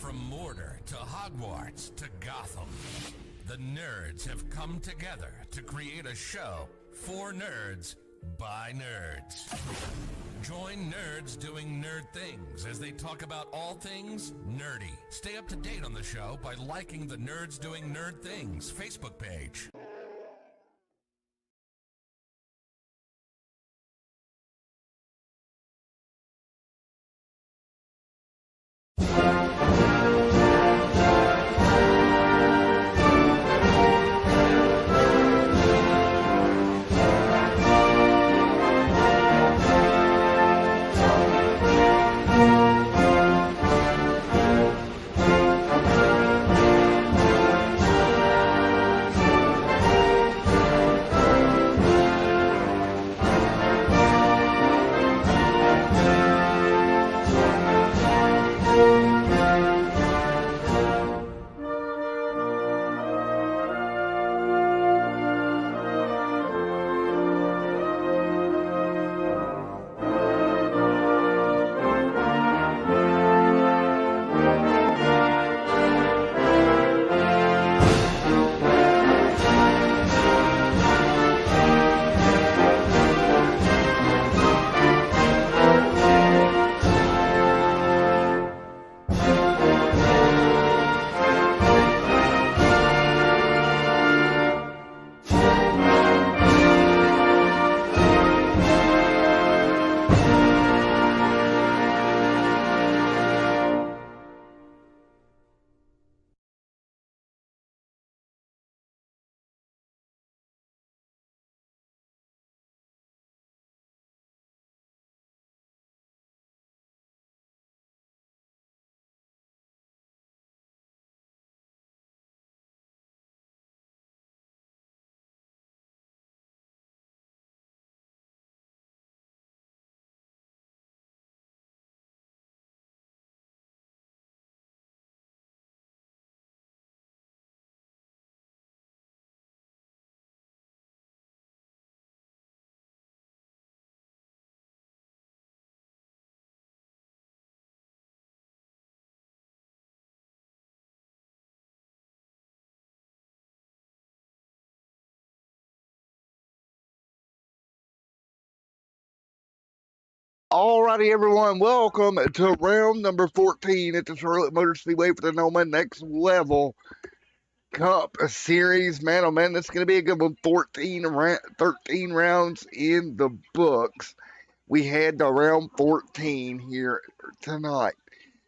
From Mordor to Hogwarts to Gotham, the nerds have come together to create a show for nerds by nerds. Join nerds doing nerd things as they talk about all things nerdy. Stay up to date on the show by liking the Nerds Doing Nerd Things Facebook page. Alrighty, everyone, welcome to round number 14 at the Charlotte Motor Speedway for the NOMA Next Level Cup Series. Man, oh man, this is going to be a good one. 13 rounds in the books. We had the round 14 here tonight.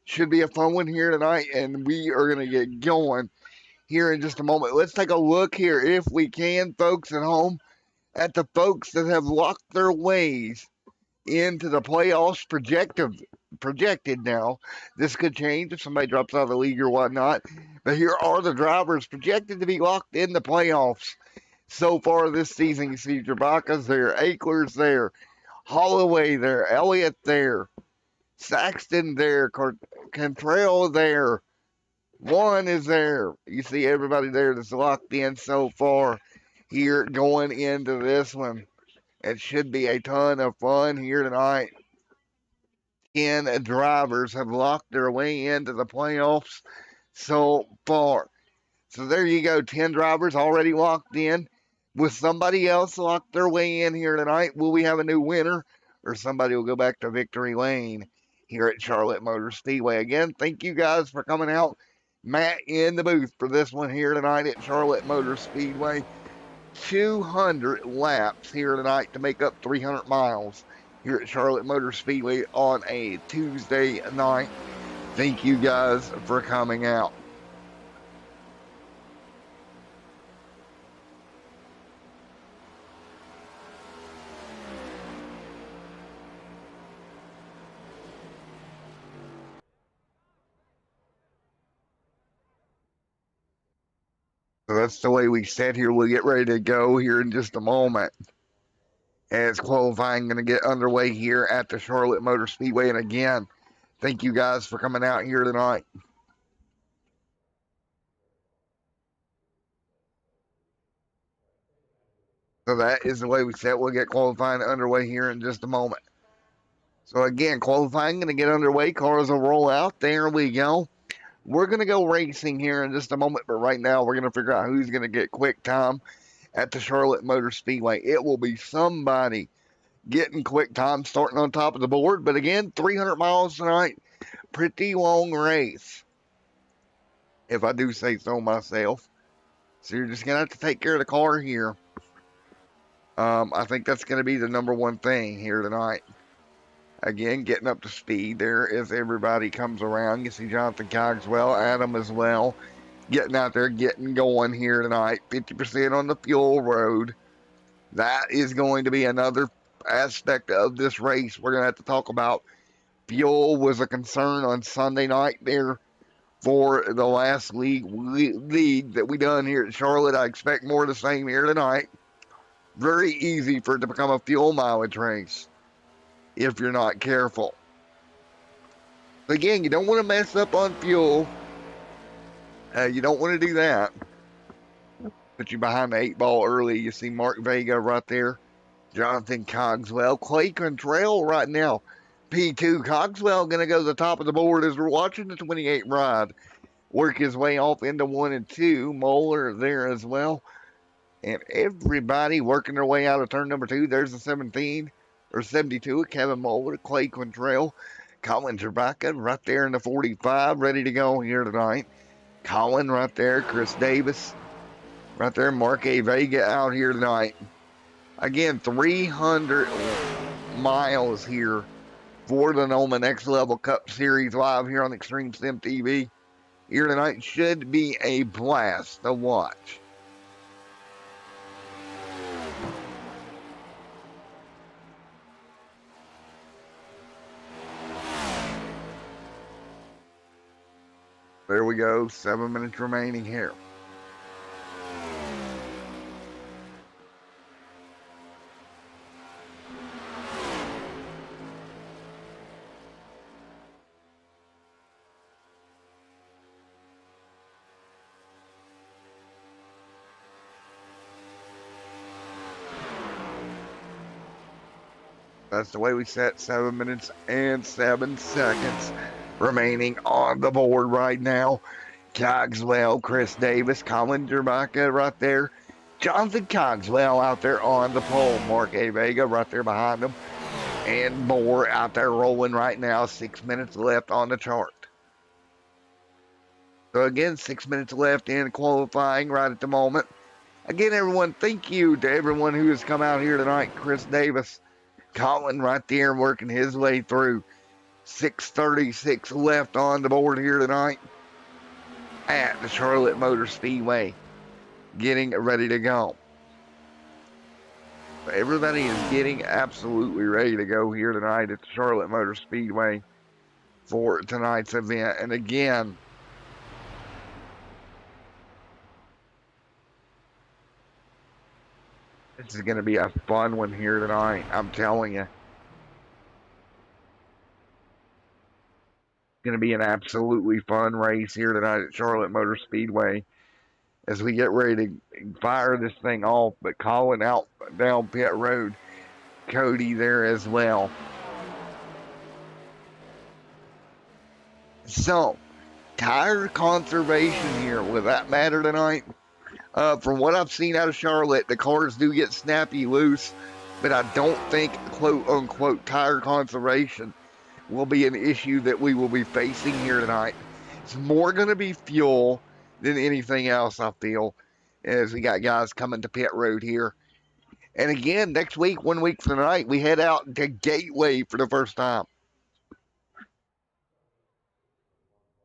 Should be a fun one here tonight, and we are going to get going here in just a moment. Let's take a look here, if we can, folks at home, at the folks that have locked their ways into the playoffs projected now. This could change if somebody drops out of the league or whatnot. But here are the drivers projected to be locked in the playoffs so far this season. You see Drabaka's there, Akler's there, Holloway there, Elliott there, Saxton there, Cantrell there, One is there. You see everybody there that's locked in so far here going into this one. It should be a ton of fun here tonight. 10 drivers have locked their way into the playoffs so far. So there you go, 10 drivers already locked in. With somebody else locked their way in here tonight, will we have a new winner, or somebody will go back to victory lane here at Charlotte Motor Speedway? Again, thank you guys for coming out. Matt in the booth for this one here tonight at Charlotte Motor Speedway. 200 laps here tonight to make up 300 miles here at Charlotte Motor Speedway on a Tuesday night. Thank you guys for coming out. So that's the way we sit here. We'll get ready to go here in just a moment, as qualifying going to get underway here at the Charlotte Motor Speedway. And again, thank you guys for coming out here tonight. So that is the way we set. We'll get qualifying underway here in just a moment. So again, qualifying going to get underway. Cars will roll out. There we go. We're going to go racing here in just a moment, but right now we're going to figure out who's going to get quick time at the Charlotte Motor Speedway. It will be somebody getting quick time starting on top of the board. But again, 300 miles tonight. Pretty long race, if I do say so myself. So you're just going to have to take care of the car here. I think that's going to be the number one thing here tonight. Again, getting up to speed there as everybody comes around. You see Jonathan Cogswell, Adam as well, getting out there, getting going here tonight. 50% on the fuel road. That is going to be another aspect of this race we're going to have to talk about. Fuel was a concern on Sunday night there for the last league that we done here at Charlotte. I expect more of the same here tonight. Very easy for it to become a fuel mileage race if you're not careful. Again, you don't want to mess up on fuel. You don't want to do that. Put you behind the 8-ball early. You see Mark Vega right there. Jonathan Cogswell. Clay Contrell right now. P2. Cogswell going to go to the top of the board as we're watching the 28 ride work his way off into 1 and 2. Moeller there as well. And everybody working their way out of turn number 2. There's the 17 or 72. Kevin Moeller, Clay Contrell, Colin Trebacca right there in the 45, ready to go here tonight. Colin right there, Chris Davis right there, Mark A. Vega out here tonight. Again, 300 miles here for the NOMA Next Level Cup Series live here on Extreme Sim TV. Here tonight should be a blast to watch. There we go, 7 minutes remaining here. That's the way we set. 7 minutes and 7 seconds remaining on the board right now. Cogswell, Chris Davis, Colin Jermica right there. Jonathan Cogswell out there on the pole. Mark A. Vega right there behind him. And more out there rolling right now. 6 minutes left on the chart. So again, 6 minutes left in qualifying right at the moment. Again, everyone, thank you to everyone who has come out here tonight. Chris Davis, Colin right there working his way through. 6:36 left on the board here tonight at the Charlotte Motor Speedway, getting ready to go. Everybody is getting absolutely ready to go here tonight at the Charlotte Motor Speedway for tonight's event. And again, this is going to be a fun one here tonight, I'm telling you. Going to be an absolutely fun race here tonight at Charlotte Motor Speedway as we get ready to fire this thing off. But Colin out down pit road, Cody there as well. So, tire conservation here, will that matter tonight? From what I've seen out of Charlotte, the cars do get snappy loose, but I don't think quote unquote tire conservation will be an issue that we will be facing here tonight. It's more going to be fuel than anything else, I feel, as we got guys coming to pit road here. And again, next week, 1 week from tonight, we head out to Gateway for the first time.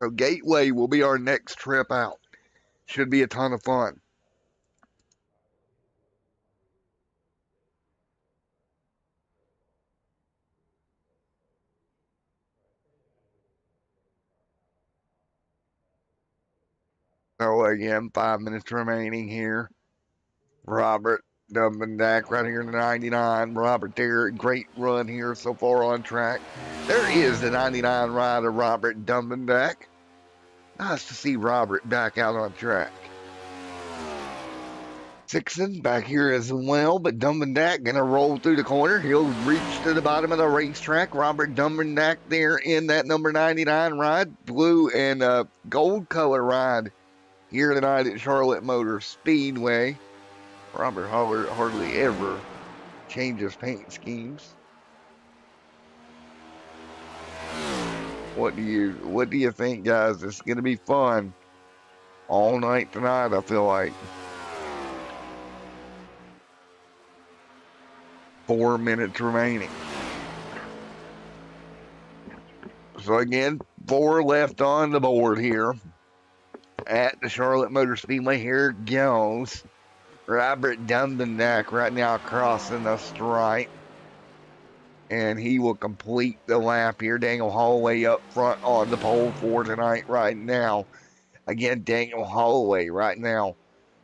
So Gateway will be our next trip out. Should be a ton of fun. So again, 5 minutes remaining here. Robert Dumbendack right here in the 99. Robert there, great run here so far on track. There is the 99 rider, Robert Dumbendack. Nice to see Robert back out on track. Sixon back here as well, but Dumbendak going to roll through the corner. He'll reach to the bottom of the racetrack. Robert Dumbendak there in that number 99 ride, blue and gold color ride here tonight at Charlotte Motor Speedway. Robert hardly ever changes paint schemes. What do you think, guys? It's going to be fun all night tonight, I feel like. 4 minutes remaining. So again, 4 left on the board here at the Charlotte Motor Speedway. Here goes Robert Dumbendak right now crossing the stripe. And he will complete the lap here. Daniel Holloway up front on the pole for tonight right now. Again, Daniel Holloway right now,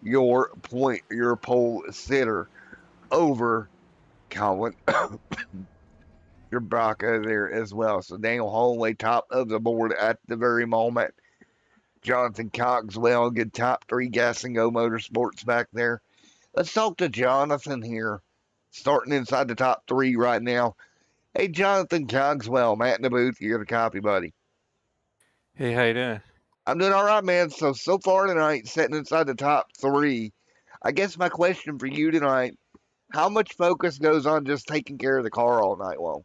your pole sitter over Colin your Braca there as well. So Daniel Holloway top of the board at the very moment. Jonathan Cogswell, good top 3 Gas and Go Motorsports back there. Let's talk to Jonathan here, starting inside the top 3 right now. Hey, Jonathan Cogswell, Matt in the booth, you got a copy, buddy. Hey, how you doing? I'm doing all right, man. So far tonight, sitting inside the top 3. I guess my question for you tonight, how much focus goes on just taking care of the car all night long?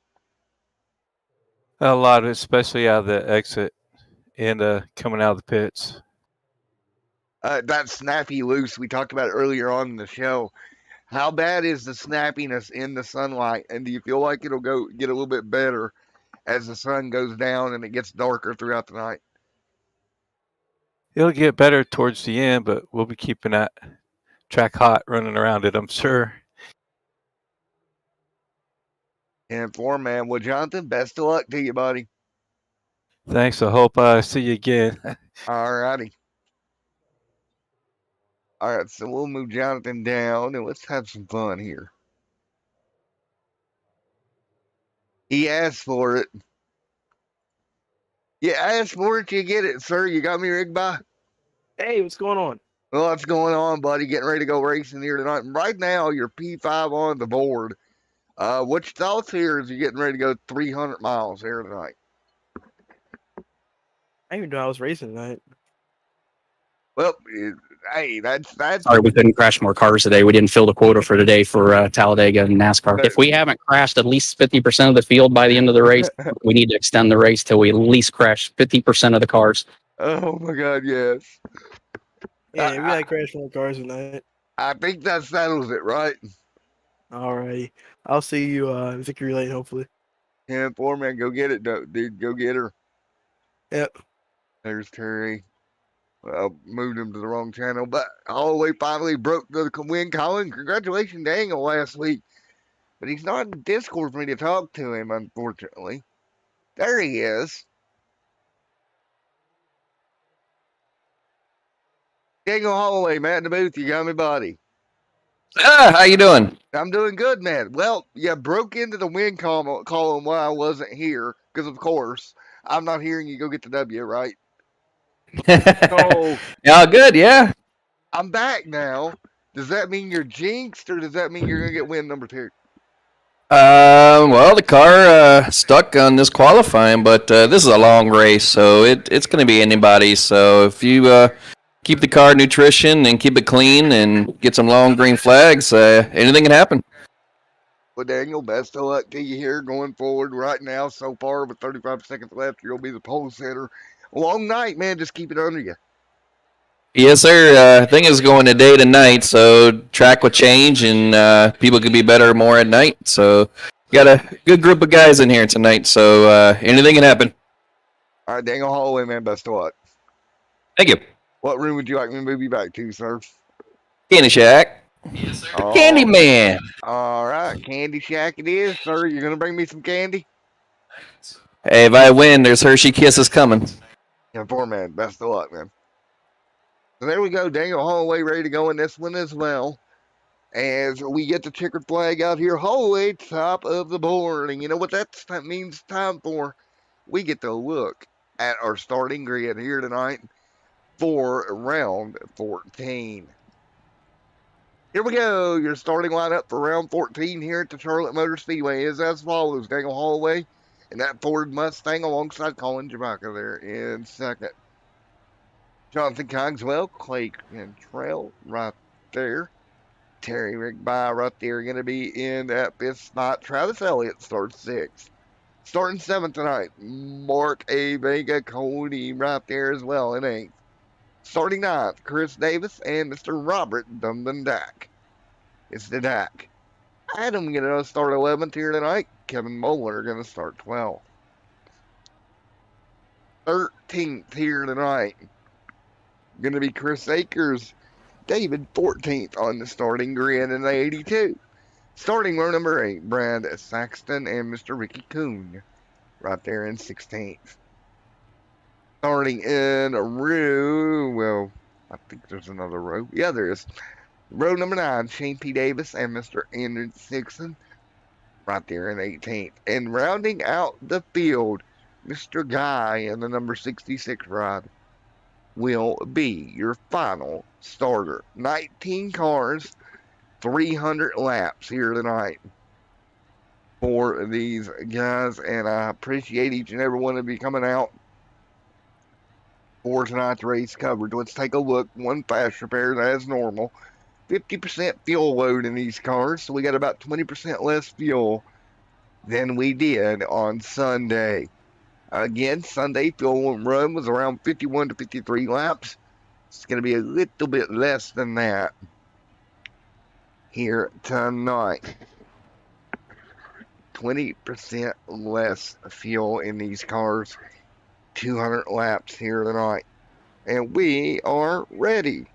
A lot, especially out of the exit and coming out of the pits. That snappy loose, we talked about earlier on in the show. How bad is the snappiness in the sunlight? And do you feel like it'll get a little bit better as the sun goes down and it gets darker throughout the night? It'll get better towards the end, but we'll be keeping that track hot running around it, I'm sure. And for man, well, Jonathan, best of luck to you, buddy. Thanks. I hope I see you again. All righty. All right, so we'll move Jonathan down and let's have some fun here. He asked for it. You asked for it, you get it, sir. You got me rigged by? Hey, what's going on? Well, what's going on, buddy? Getting ready to go racing here tonight. And right now, you're P5 on the board. What's your thoughts here as you're getting ready to go 300 miles here tonight? I didn't even know I was racing tonight. Well, hey, that's. Sorry, we couldn't crash more cars today. We didn't fill the quota for today for Talladega and NASCAR. If we haven't crashed at least 50% of the field by the end of the race, we need to extend the race till we at least crash 50% of the cars. Oh my God, yes. Yeah, we gotta crash more cars tonight. I think that settles it, right? Alrighty. I'll see you Victory Lane, hopefully. Yeah, man, go get it, dude. Go get her. Yep. There's Terry. Well, moved him to the wrong channel, but Holloway finally broke the win. Colin, congratulations, Daniel, last week. But he's not in Discord for me to talk to him, unfortunately. There he is. Daniel Holloway, Matt in the booth, you got me, buddy. How you doing? I'm doing good, man. Well, you broke into the win column while I wasn't here, because of course, I'm not hearing you go get the W, right? So, yeah, good, yeah. I'm back now. Does that mean you're jinxed, or does that mean you're going to get win number 2? Well, the car stuck on this qualifying, but this is a long race, so it's going to be anybody. So if you keep the car nutrition and keep it clean and get some long green flags, anything can happen. Well, Daniel, best of luck to you here going forward right now. So far, with 35 seconds left, you'll be the pole sitter. Long night, man. Just keep it under you. Yes, sir. Thing is going to day to night, so track will change and people could be better more at night. So got a good group of guys in here tonight, so anything can happen. All right, Daniel Holloway, man. Best of luck. Thank you. What room would you like me to move you back to, sir? Candy Shack. Yes, sir. Candy Man. All right, Candy Shack it is, sir. You're going to bring me some candy? Hey, if I win, there's Hershey Kisses coming. Yeah, poor man. Best of luck, man. So there we go. Daniel Holloway ready to go in this one as well. As we get the checkered flag out here, Holloway top of the board. And you know what that means time for? We get to look at our starting grid here tonight for round 14. Here we go. Your starting lineup for round 14 here at the Charlotte Motor Speedway is as follows. Daniel Holloway and that Ford Mustang alongside Colin Jabaka there in second. Jonathan Cogswell, Clay Cantrell right there. Terry Rigby right there going to be in that fifth spot. Travis Elliott starts sixth. Starting seventh tonight, Mark A. Vega, Cody right there as well in eighth. Starting ninth, Chris Davis and Mr. Robert Dumbendak. It's the Dak. Adam going to start 11th here tonight. Kevin Moeller going to start 12th. 13th here tonight. Going to be Chris Akers. David 14th on the starting grid in the 82. Starting row number 8, Brad Saxton and Mr. Ricky Kuhn right there in 16th. Starting in row, well, I think there's another row. Yeah, there is. Row number 9, Shane P. Davis and Mr. Andrew Sixon right there in 18th. And rounding out the field, Mr. Guy in the number 66 rod will be your final starter. 19 cars, 300 laps here tonight for these guys, and I appreciate each and every one of you coming out for tonight's race coverage. Let's take a look. One fast repair as normal. 50% fuel load in these cars, so we got about 20% less fuel than we did on Sunday. Again, Sunday fuel run was around 51 to 53 laps. It's going to be a little bit less than that here tonight. 20% less fuel in these cars. 200 laps here tonight. And we are ready.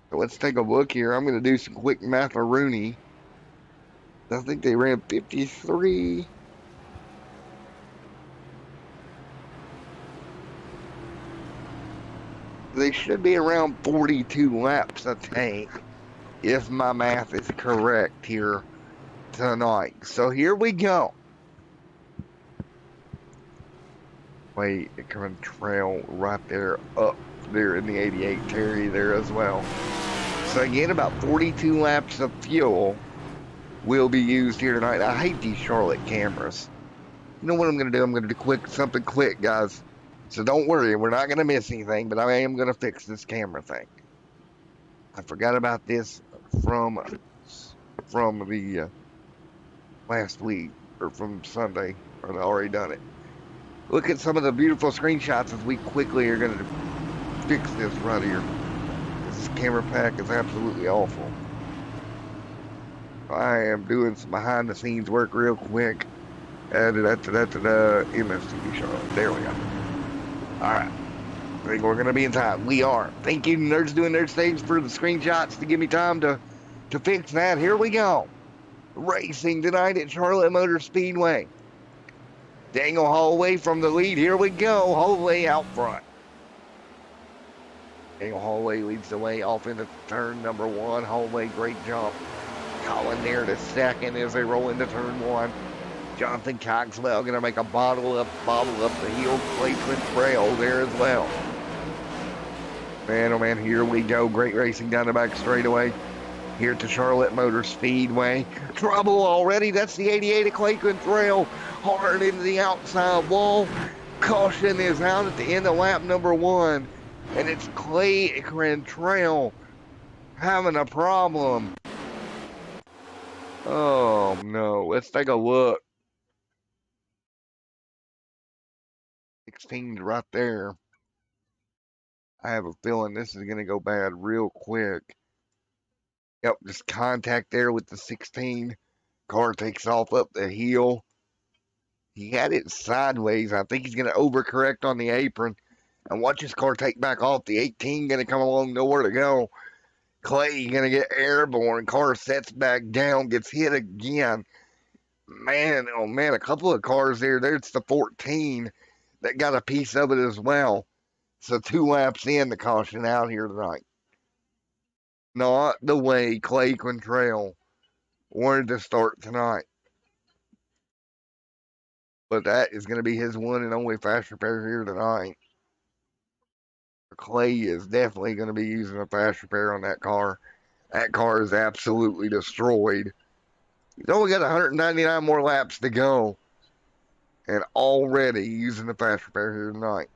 So let's take a look here. I'm going to do some quick math-a-rooney. I think they ran 53. They should be around 42 laps a tank, if my math is correct here tonight. So here we go. Wait, it can trail right there, up there in the 88 Terry there as well. So again, about 42 laps of fuel will be used here tonight. I hate these Charlotte cameras. You know what I'm going to do? I'm going to do something quick, guys. So don't worry, we're not going to miss anything, but I am going to fix this camera thing. I forgot about this from the last week, or from Sunday, or I'd already done it. Look at some of the beautiful screenshots as we quickly are going to fix this right here. This camera pack is absolutely awful. I am doing some behind the scenes work real quick. MSTV Charlotte. There we go. Alright. I think we're going to be in time. We are. Thank you, Nerds Doing Nerd Things, for the screenshots to give me time to fix that. Here we go. Racing tonight at Charlotte Motor Speedway. Daniel Holloway from the lead. Here we go. Holloway out front. Daniel Holloway leads the way off into turn number 1. Holloway, great jump. Colin there to second as they roll into turn 1. Jonathan Cogswell going to make a bobble up the heel. Clayton Trail there as well. Man, oh man, here we go. Great racing down the back straightaway here at the Charlotte Motor Speedway. Trouble already. That's the 88 of Clayton Trail. Hard into the outside wall. Caution is out at the end of lap number 1. And it's Clay Cantrell having a problem. Oh no, let's take a look. 16 right there. I have a feeling this is going to go bad real quick. Yep, just contact there with the 16. Car takes off up the hill. He had it sideways. I think he's going to overcorrect on the apron. And watch his car take back off. The 18 going to come along, nowhere to go. Clay going to get airborne. Car sets back down, gets hit again. Man, oh man, a couple of cars there. There's the 14 that got a piece of it as well. So 2 laps in, the caution out here tonight. Not the way Clay Cantrell wanted to start tonight. But that is going to be his one and only fast repair here tonight. Clay is definitely going to be using a fast repair on that car. That car is absolutely destroyed. He's only got 199 more laps to go, and already using the fast repair here tonight.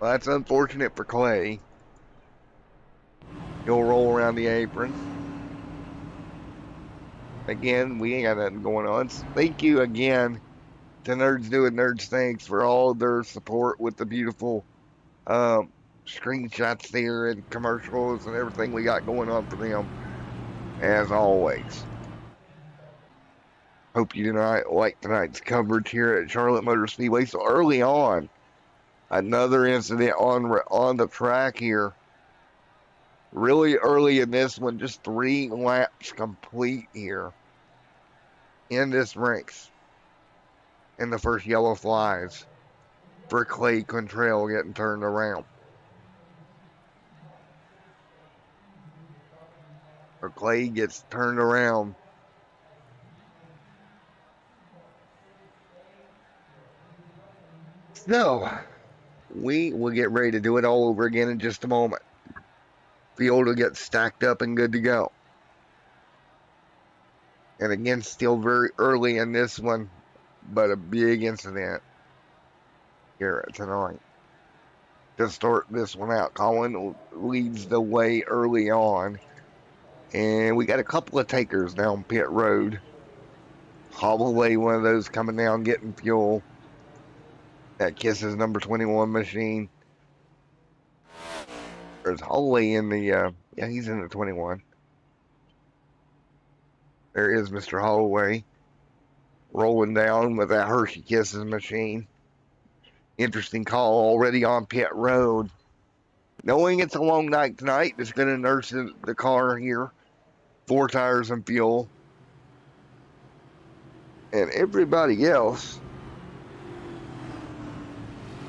Well, that's unfortunate for Clay. He'll roll around the apron. Again, we ain't got nothing going on. Thank you again to Nerds Doing Nerds Things for all their support with the beautiful screenshots there and commercials and everything we got going on for them, as always. Hope you tonight like tonight's coverage here at Charlotte Motor Speedway. So early on, another incident on the track here. Really early in this one, just 3 laps complete here in this race. And the first yellow flies for Clay Quantrill getting turned around. Or Clay gets turned around. So, we will get ready to do it all over again in just a moment. Field will get stacked up and good to go. And again, still very early in this one, but a big incident here tonight. To start this one out, Colin leads the way early on. And we got a couple of takers down pit road. Holloway, one of those coming down getting fuel. That Kisses number 21 machine. There's Holloway in the, yeah, he's in the 21. There is Mr. Holloway rolling down with that Hershey Kisses machine. Interesting call already on pit road. Knowing it's a long night tonight, it's going to nurse the car here. 4 tires and fuel. And everybody else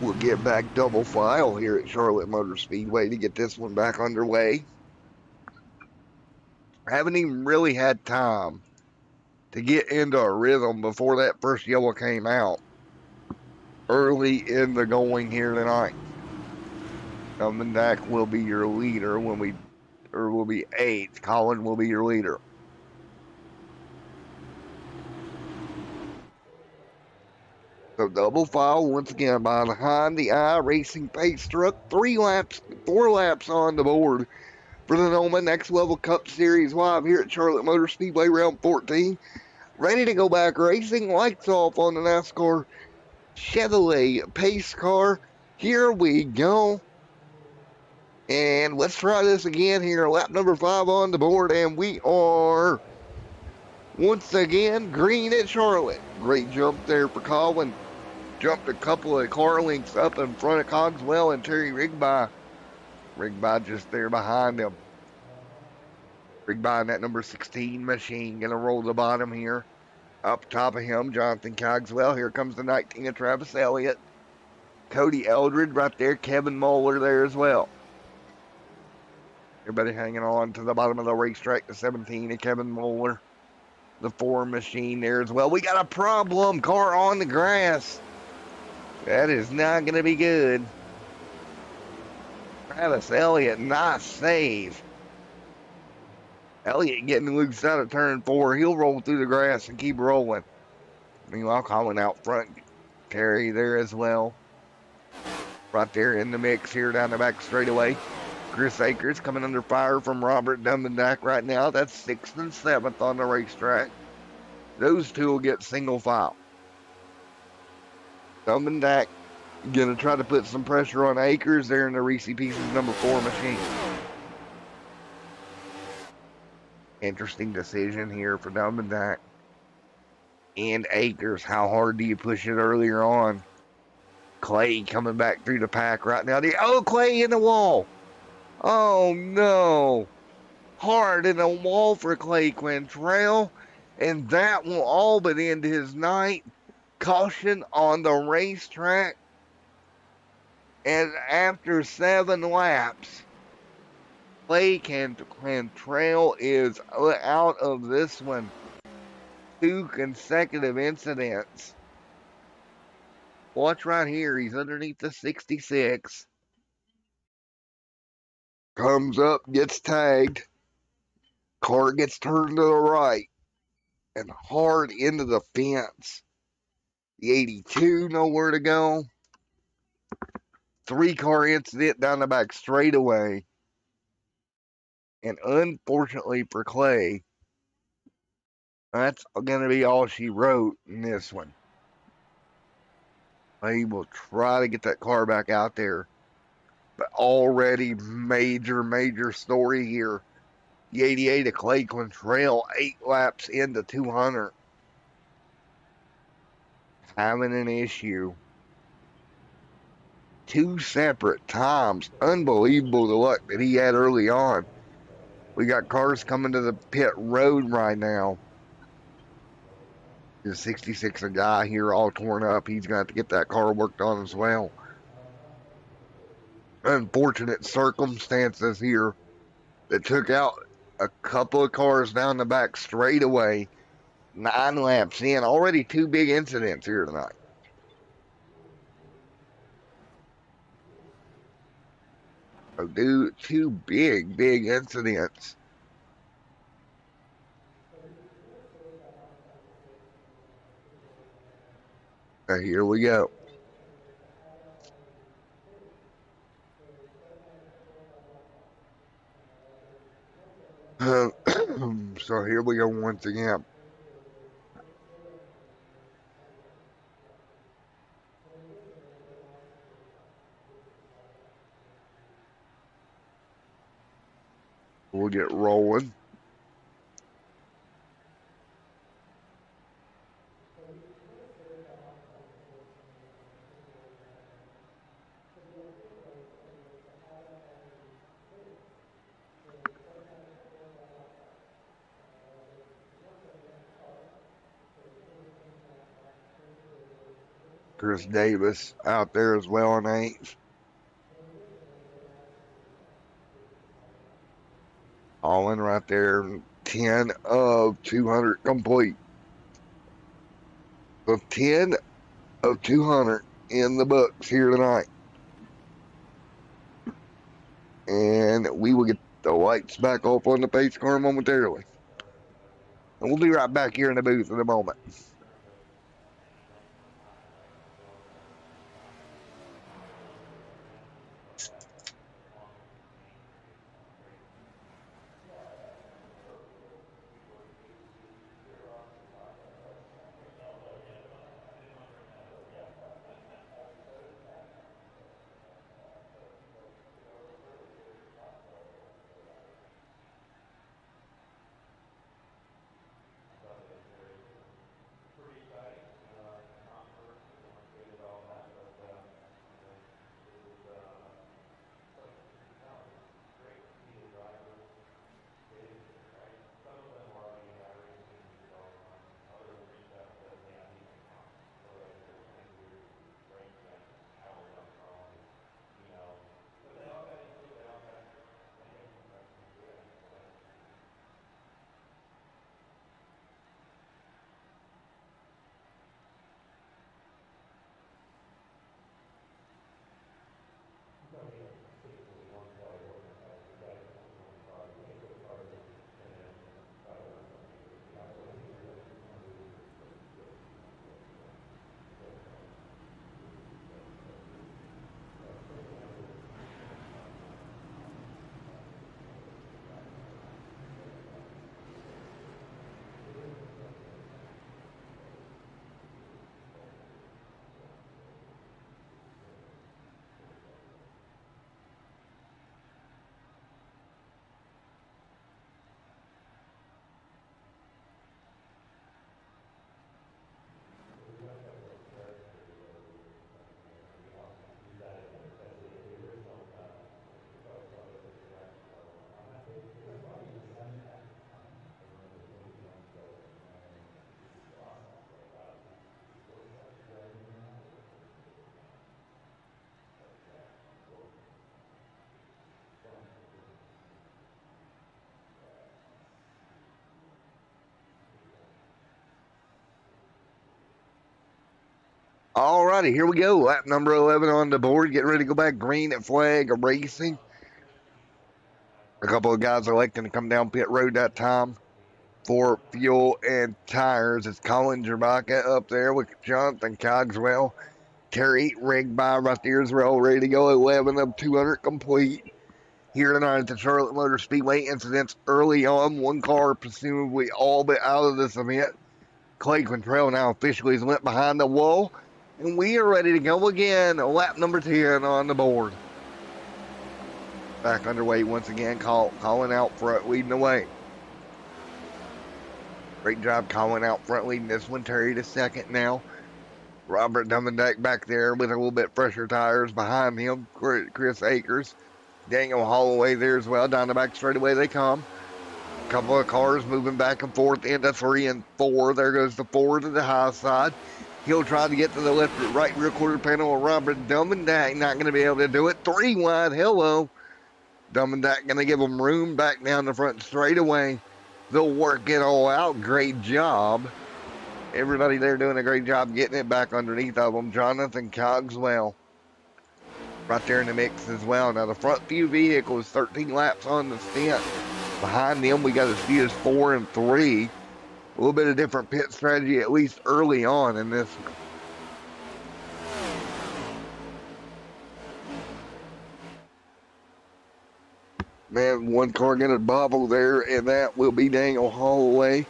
will get back double file here at Charlotte Motor Speedway to get this one back underway. Haven't even really had time to get into a rhythm before that first yellow came out. Early in the going here tonight. Dumbendak will be your leader when will be 8th. Colin will be your leader. So double file once again behind the iRacing pace truck. 4 laps on the board for the NOMA Next Level Cup Series live here at Charlotte Motor Speedway round 14. Ready to go back racing. Lights off on the NASCAR Chevrolet pace car. Here we go. And let's try this again here. Lap number 5 on the board, and we are once again green at Charlotte. Great jump there for Colin. Jumped a couple of car lengths up in front of Cogswell and Terry Rigby. Rigby just there behind him. Rigby in that number 16 machine. Going to roll the bottom here. Up top of him, Jonathan Cogswell. Here comes the 19 of Travis Elliott. Cody Eldred right there. Kevin Moeller there as well. Everybody hanging on to the bottom of the racetrack. The 17 of Kevin Moeller. The 4 machine there as well. We got a problem. Car on the grass. That is not going to be good. Travis Elliott, nice save. Elliott getting loose out of turn 4. He'll roll through the grass and keep rolling. Meanwhile, Colin out front. Terry there as well. Right there in the mix here down the back straightaway. Chris Akers coming under fire from Robert Dumbendak right now. That's 6th and 7th on the racetrack. Those two will get single file. Dumbendak going to try to put some pressure on Akers there in the Reese Pieces number 4 machine. Interesting decision here for Dumbendak and Akers. How hard do you push it earlier on? Clay coming back through the pack right now. Oh, Clay in the wall. Oh, no. Hard in the wall for Clay Quantrill. And that will all but end his night. Caution on the racetrack. And after 7 laps, Clay Quantrill is out of this one. 2 consecutive incidents. Watch right here. He's underneath the 66. Comes up, gets tagged. Car gets turned to the right and hard into the fence. The 82 nowhere to go. 3-car incident down the back straightaway. And unfortunately for Clay, that's going to be all she wrote in this one. Clay will try to get that car back out there. But already major story here. The 88 of Clay Quantrell, 8 laps into 200. Having an issue. 2 separate times. Unbelievable the luck that he had early on. We got cars coming to the pit road right now. The 66 a guy here all torn up. He's going to have to get that car worked on as well. Unfortunate circumstances here that took out a couple of cars down the back straightaway. 9 laps in. Already 2 big incidents here tonight. So, dude, 2 big incidents. Here we go. So here we go once again. We'll get rolling. Chris Davis out there as well in 8th. All in right there. 10 of 200 complete. So 10 of 200 in the books here tonight. And we will get the lights back off on the pace car momentarily. And we'll be right back here in the booth in a moment. Alrighty, here we go. Lap number 11 on the board. Getting ready to go back green at flag racing. A couple of guys electing to come down pit road that time for fuel and tires. It's Colin Jermaka up there with Jonathan Cogswell. Terry Rigby right there as well, ready to go. 11 of 200 complete. Here tonight at the Charlotte Motor Speedway. Incidents early on. One car presumably all but out of this event. Clay Quintrell now officially has went behind the wall. And we are ready to go again. Lap number 10 on the board. Back underway once again. Colin out front leading the way. Great job Colin out front leading this one. Terry to second now. Robert Dummendeck back there with a little bit fresher tires behind him. Chris Akers. Daniel Holloway there as well. Down the back straightaway they come. A couple of cars moving back and forth into 3 and 4. There goes the 4 to the high side. He'll try to get to the left or right rear quarter panel of Robert Dummendeck. Not going to be able to do it. 3 wide. Hello. Dummendeck going to give him room back down the front straightaway. They'll work it all out. Great job. Everybody there doing a great job getting it back underneath of them. Jonathan Cogswell right there in the mix as well. Now the front few vehicles, 13 laps on the stint. Behind them, we got as few as 4 and 3. A little bit of different pit strategy, at least early on in this one. Man, one car going to bobble there, and that will be Daniel Holloway.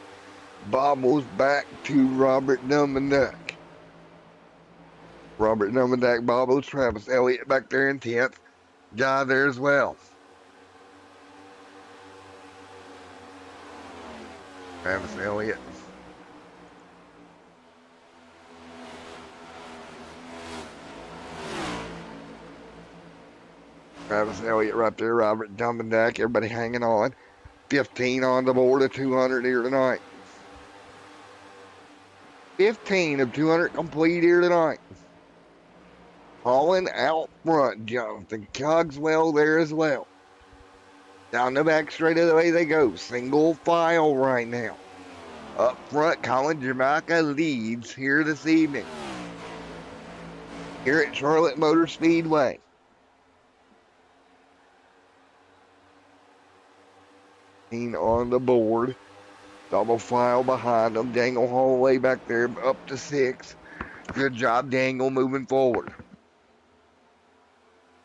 Bobbles back to Robert Dummendeck. Robert Dummendeck bobbles. Travis Elliott back there in 10th. Guy there as well. Travis Elliott. Travis Elliott right there. Robert Dummendeck. Everybody hanging on. 15 on the board of 200 here tonight. 15 of 200 complete here tonight. Colin out front. Jonathan Cogswell there as well. Down the back straight away they go. Single file right now. Up front, Colin Jermaka leads here this evening. Here at Charlotte Motor Speedway. On the board. Double file behind them. Daniel Holloway back there up to 6. Good job, Daniel, moving forward.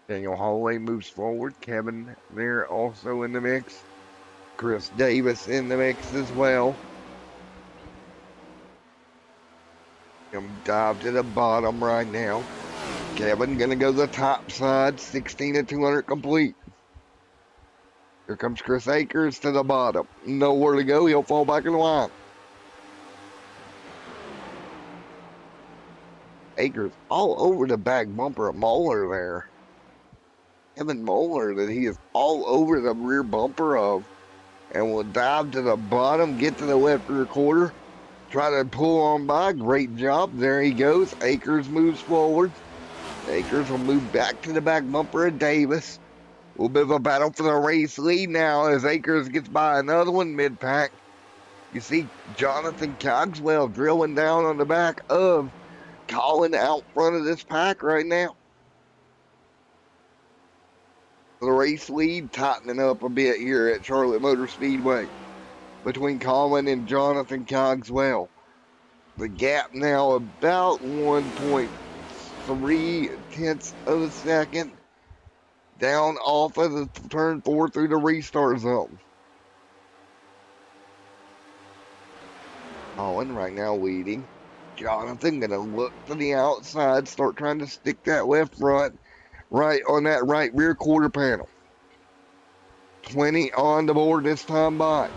Daniel Holloway moves forward. Kevin there also in the mix. Chris Davis in the mix as well. Come dive to the bottom right now. Kevin gonna go to the top side. 16 of 200 complete. Here comes Chris Akers to the bottom. Nowhere to go. He'll fall back in the line. Akers all over the back bumper of Moeller there. Kevin Moeller that he is all over the rear bumper of. And will dive to the bottom, get to the left rear quarter. Try to pull on by. Great job. There he goes. Akers moves forward. Akers will move back to the back bumper of Davis. A little bit of a battle for the race lead now as Akers gets by another one mid-pack. You see Jonathan Cogswell drilling down on the back of Colin out front of this pack right now. The race lead tightening up a bit here at Charlotte Motor Speedway between Colin and Jonathan Cogswell. The gap now about 1.3 tenths of a second. Down off of the turn 4 through the restart zone. Colin right now leading. Jonathan gonna look to the outside, start trying to stick that left front right on that right rear quarter panel. 20 on the board this time by.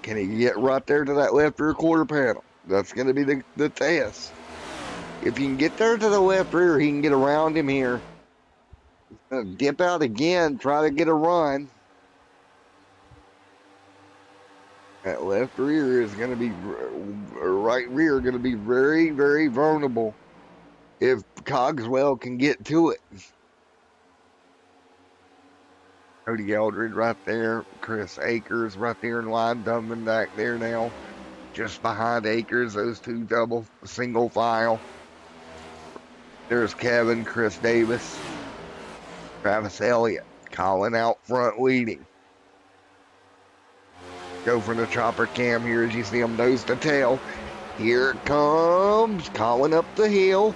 Can he get right there to that left rear quarter panel? That's gonna be the test. If he can get there to the left rear, he can get around him here. Dip out again, try to get a run. That left rear is going to be, right rear going to be very, very vulnerable if Cogswell can get to it. Cody Eldred right there. Chris Akers right there in line. Dummendeck there now. Just behind Akers, those two single file. There's Kevin, Chris Davis, Travis Elliott, Colin out front leading. Go for the chopper cam here as you see him nose to tail. Here it comes, Colin up the hill.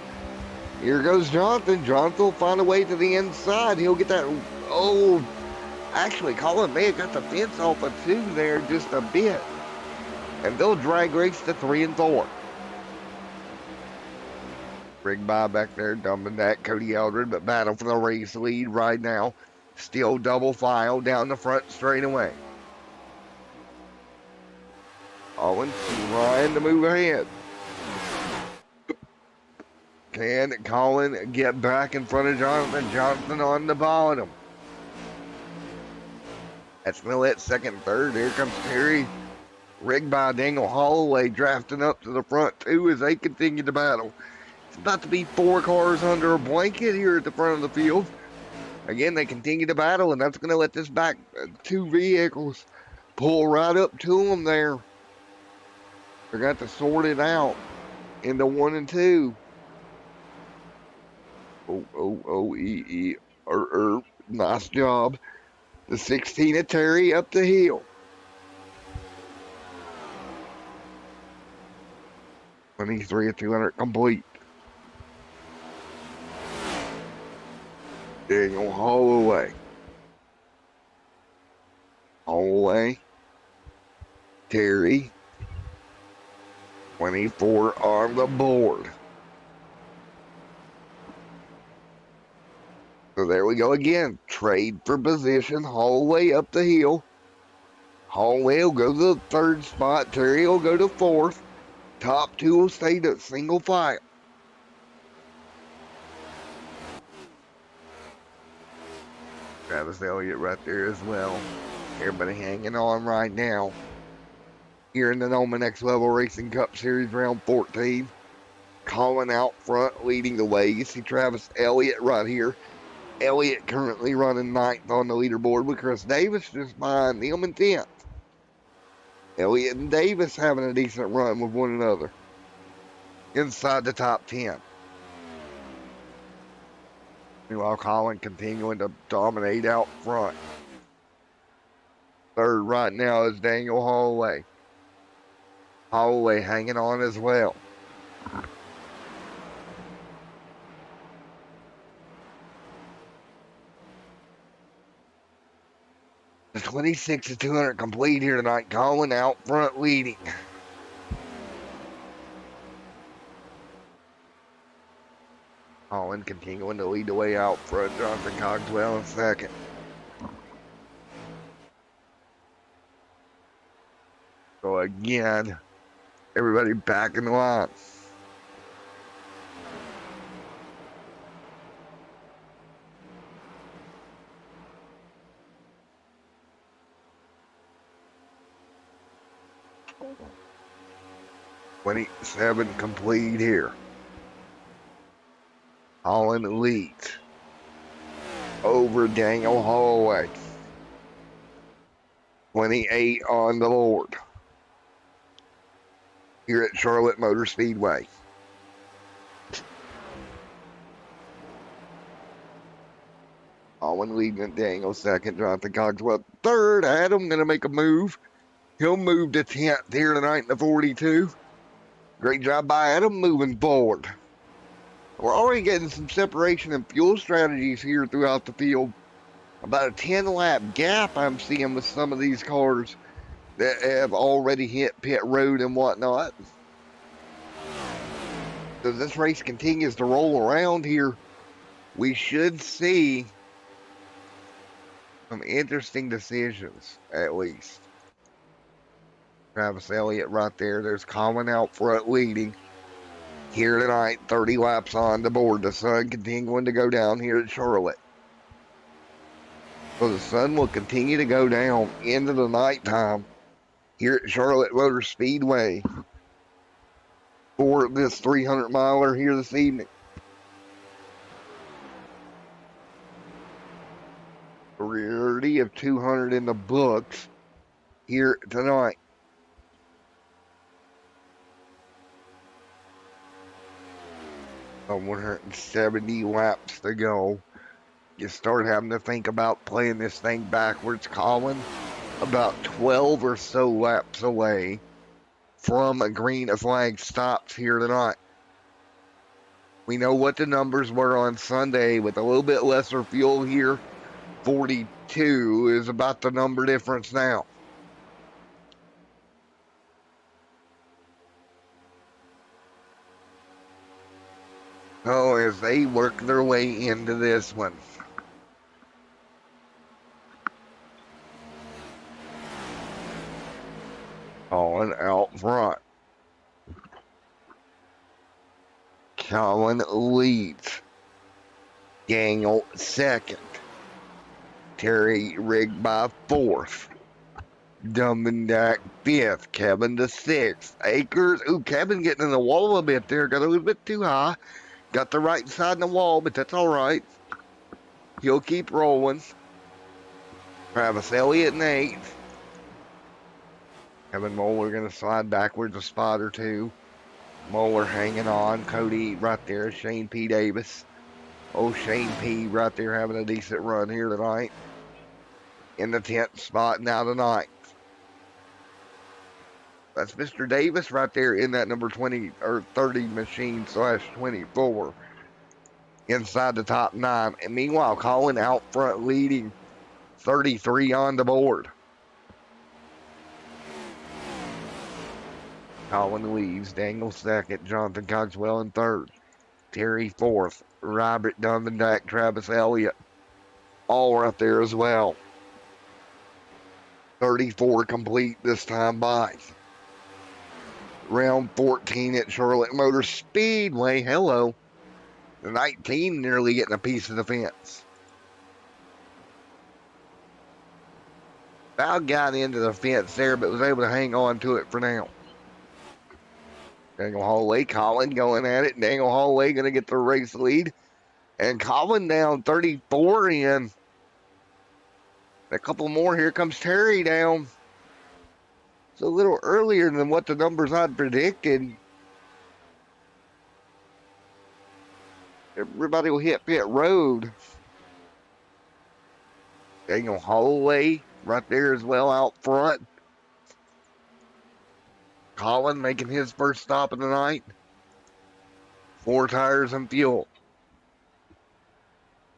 Here goes Jonathan. Jonathan will find a way to the inside. He'll get that. Oh, actually, Colin may have got the fence off of 2 there just a bit. And they'll drag race to 3 and 4. Big by back there, dumping that Cody Eldred, but battle for the race lead right now. Still double file down the front straightaway. Owens trying to move ahead. Can Colin get back in front of Jonathan? Jonathan on the bottom. That's going to let second and third. Here comes Terry. Rigged by Daniel Holloway, drafting up to the front too as they continue to battle. It's about to be 4 cars under a blanket here at the front of the field. Again, they continue to battle, and that's going to let this back 2 vehicles pull right up to them there. They're going to have to sort it out into 1 and 2. Nice job. The 16 of Terry up the hill. 23 of 200 complete. Daniel Holloway. Terry. 24 on the board. So there we go again. Trade for position. Holloway up the hill. Holloway will go to the 3rd spot. Terry will go to 4th. Top 2 will stay to single file. Travis Elliott right there as well. Everybody hanging on right now. Here in the NOMA Next Level Racing Cup Series round 14. Colin out front leading the way. You see Travis Elliott right here. Elliott currently running 9th on the leaderboard with Chris Davis just behind him in 10th. Elliott and Davis having a decent run with one another. Inside the top 10. Meanwhile, Colin continuing to dominate out front. 3rd right now is Daniel Holloway. Holloway hanging on as well. The 26 of 200 complete here tonight. Colin out front leading. Colin continuing to lead the way out front. Jonathan Cogswell in 2nd. So again, everybody back in the line. '27 complete here. Colin leads over Daniel Holloway. 28 on the board here at Charlotte Motor Speedway. Colin leading at Daniel 2nd. Jonathan Cogswell 3rd. Adam going to make a move. He'll move to 10th here tonight in the 42. Great job by Adam moving forward. We're already getting some separation and fuel strategies here throughout the field. About a 10-lap gap I'm seeing with some of these cars that have already hit pit road and whatnot. So this race continues to roll around here. We should see some interesting decisions, at least. Travis Elliott right there. There's Colin out front leading. Here tonight, 30 laps on the board. The sun continuing to go down here at Charlotte. So the sun will continue to go down into the nighttime here at Charlotte Motor Speedway for this 300-miler here this evening. 30 of 200 in the books here tonight. 170 laps to go. You start having to think about playing this thing backwards. Colin, about 12 or so laps away from a green flag stops here tonight. We know what the numbers were on Sunday with a little bit lesser fuel here. 42 is about the number difference now. Oh, as they work their way into this one. Colin out front. Colin leads. Daniel second. Terry rigged by fourth. Dumbendak fifth. Kevin the sixth. Akers. Ooh, Kevin getting in the wall a little bit there. Got a little bit too high. Got the right side in the wall, but that's all right. He'll keep rolling. Travis Elliott in eighth. Kevin Moeller going to slide backwards a spot or two. Moeller hanging on. Cody right there. Shane P. Davis. Oh, Shane P. right there having a decent run here tonight. In the 10th spot now tonight. That's Mr. Davis right there in that number 20 or 30 machine / 24 inside the top 9. And meanwhile, Colin out front leading 33 on the board. Colin leads. Daniel second. Jonathan Cogswell in third. Terry fourth. Robert Dumbendak, Travis Elliott, all right there as well. 34 complete this time by. Round 14 at Charlotte Motor Speedway. Hello. The 19 nearly getting a piece of the fence. About got into the fence there, but was able to hang on to it for now. Daniel Holloway, Colin going at it. Daniel Holloway going to get the race lead. And Colin down 34 in. A couple more. Here comes Terry down. It's a little earlier than what the numbers I'd predicted. Everybody will hit pit road. Daniel Holloway right there as well out front. Colin making his first stop of the night. 4 tires and fuel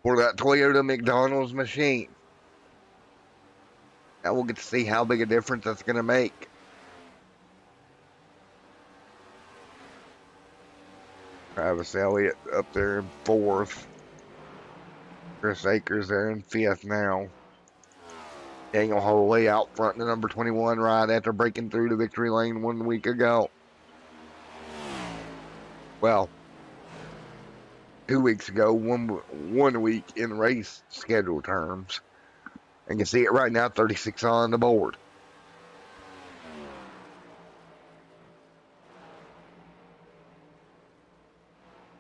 for that Toyota McDonald's machine. Now we'll get to see how big a difference that's going to make. Travis Elliott up there in 4th. Chris Akers there in 5th now. Daniel Holloway out front in the number 21 right after breaking through the victory lane 1 week ago. Well, 2 weeks ago, one week in race schedule terms. And you see it right now, 36 on the board.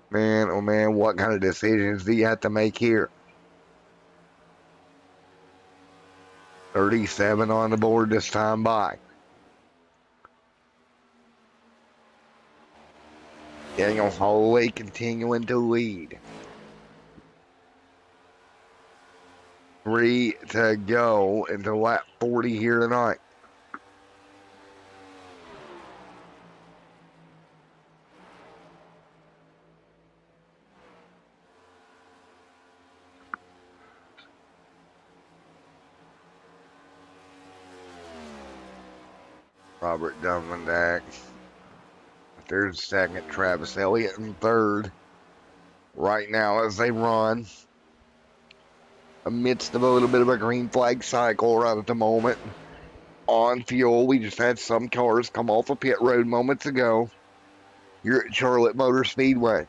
Man, oh man, what kind of decisions do you have to make here? 37 on the board this time by. Daniel Holloway continuing to lead. 3 to go into lap 40 here tonight. Robert Dumbendak. There's second. Travis Elliott in third. Right now as they run. Amidst of a little bit of a green flag cycle right at the moment. On fuel, we just had some cars come off of pit road moments ago. Here at Charlotte Motor Speedway.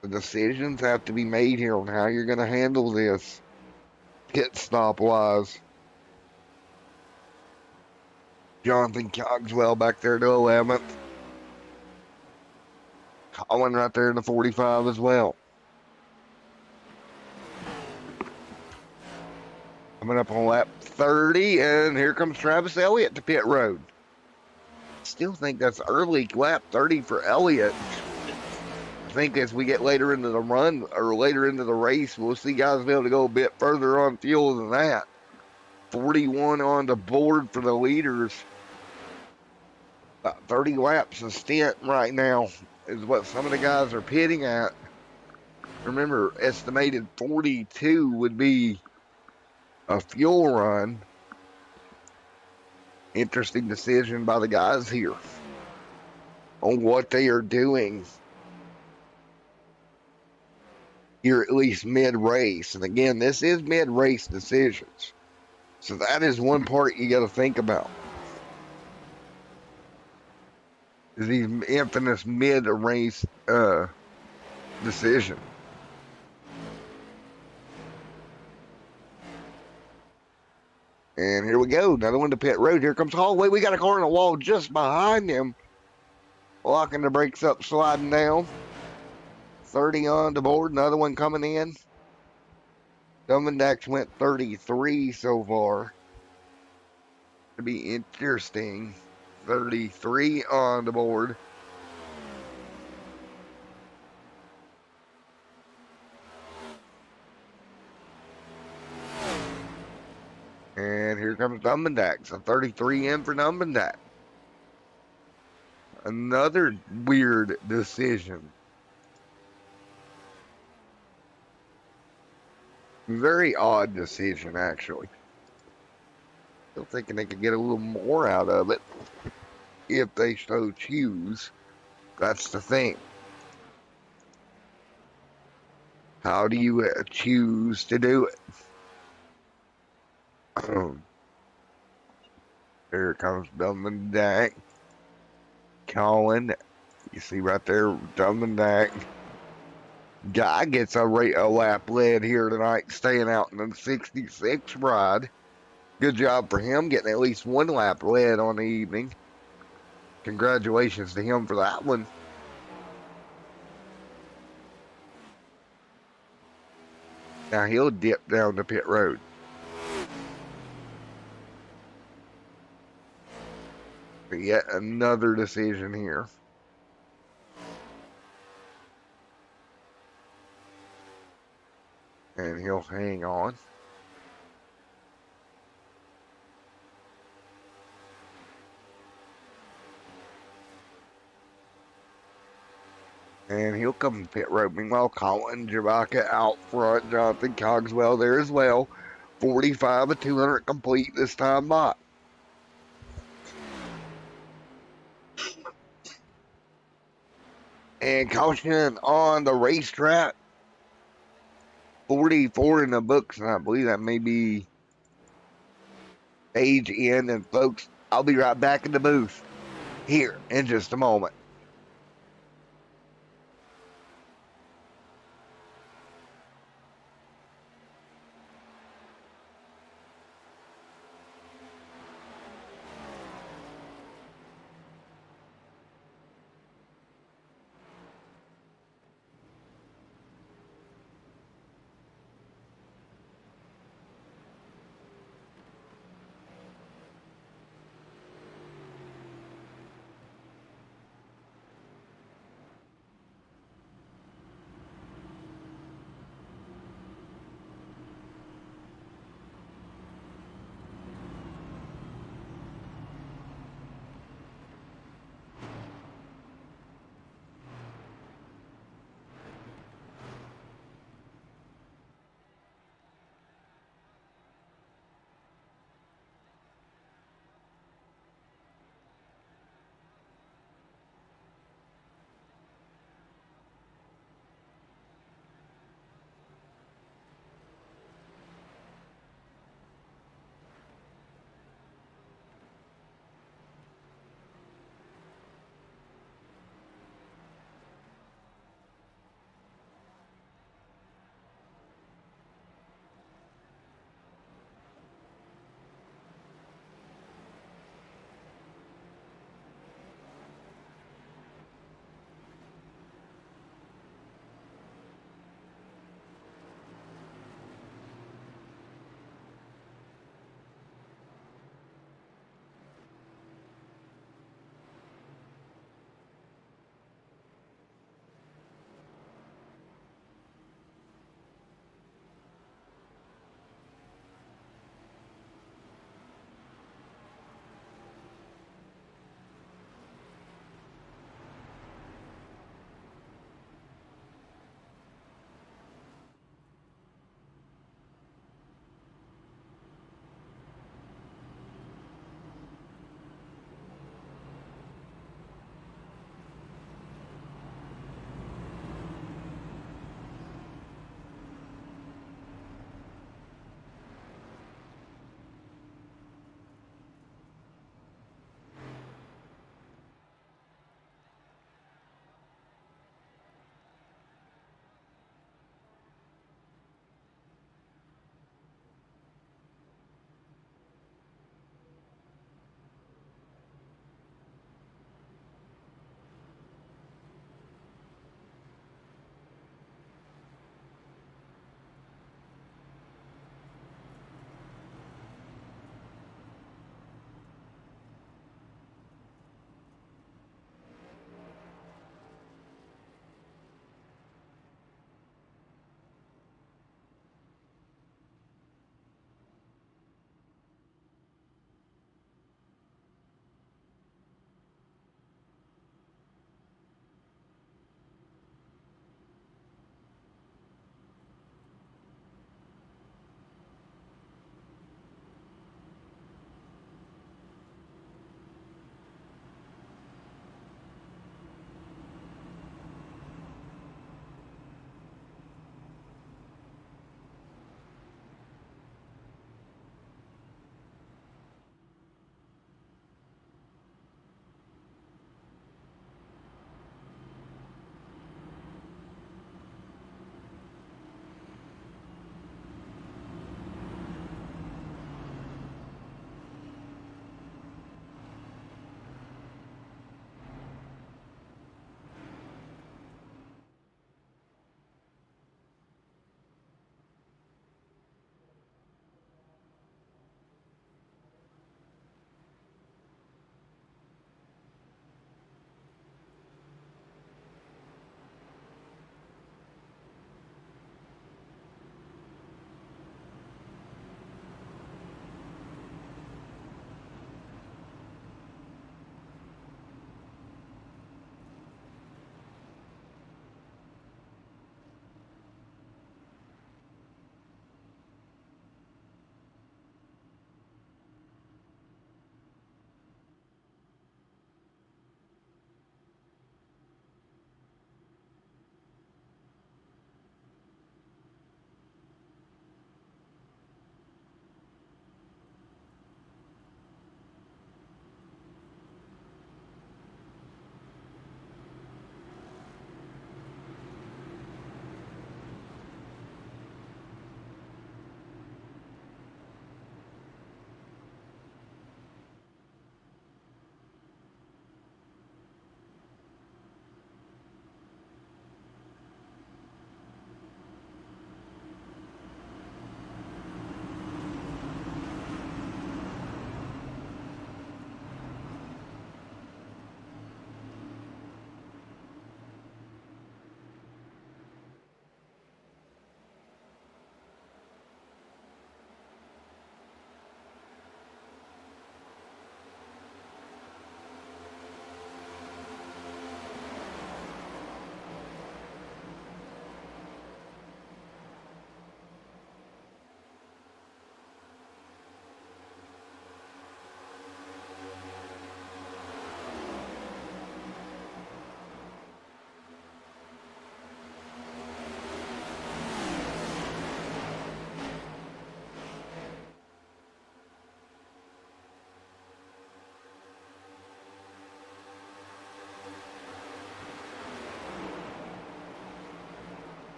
The decisions have to be made here on how you're going to handle this pit stop wise. Jonathan Cogswell back there to 11th. Colin right there in the 45 as well. Coming up on lap 30, and here comes Travis Elliott to pit road. still think that's early lap 30 for Elliott. I think as we get later into the run or later into the race, we'll see guys be able to go a bit further on fuel than that. 41 on the board for the leaders. About 30 laps a stint right now is what some of the guys are pitting at. Remember, estimated 42 would be a fuel run. Interesting decision by the guys here on what they are doing here, at least mid-race. And again, this is mid-race decisions. So that is one part you got to think about. Is these infamous mid-race decision. And here we go. Another one to pit road. Here comes Holloway. We got a car on the wall just behind him. Locking the brakes up, sliding down. 30 on the board. Another one coming in. Dummendax went 33 so far. To be interesting. 33 on the board. And here comes Dummendax. A 33 in for Dummendax. Another weird decision. Very odd decision, actually. Still thinking they could get a little more out of it if they so choose. That's the thing. How do you choose to do it? Here comes Dummendax. Colin, you see right there, Dummendax. Guy gets a lap lead here tonight, staying out in the 66 ride. Good job for him, getting at least one lap lead on the evening. Congratulations to him for that one. Now he'll dip down to pit road. Yet another decision here. And he'll hang on. And he'll come pit road. Meanwhile, Colin Javaka out front. Jonathan Cogswell there as well. 45 of 200 complete this time by. And caution on the racetrack. 44 in the books, and I believe that may be age in. And folks, I'll be right back in the booth here in just a moment.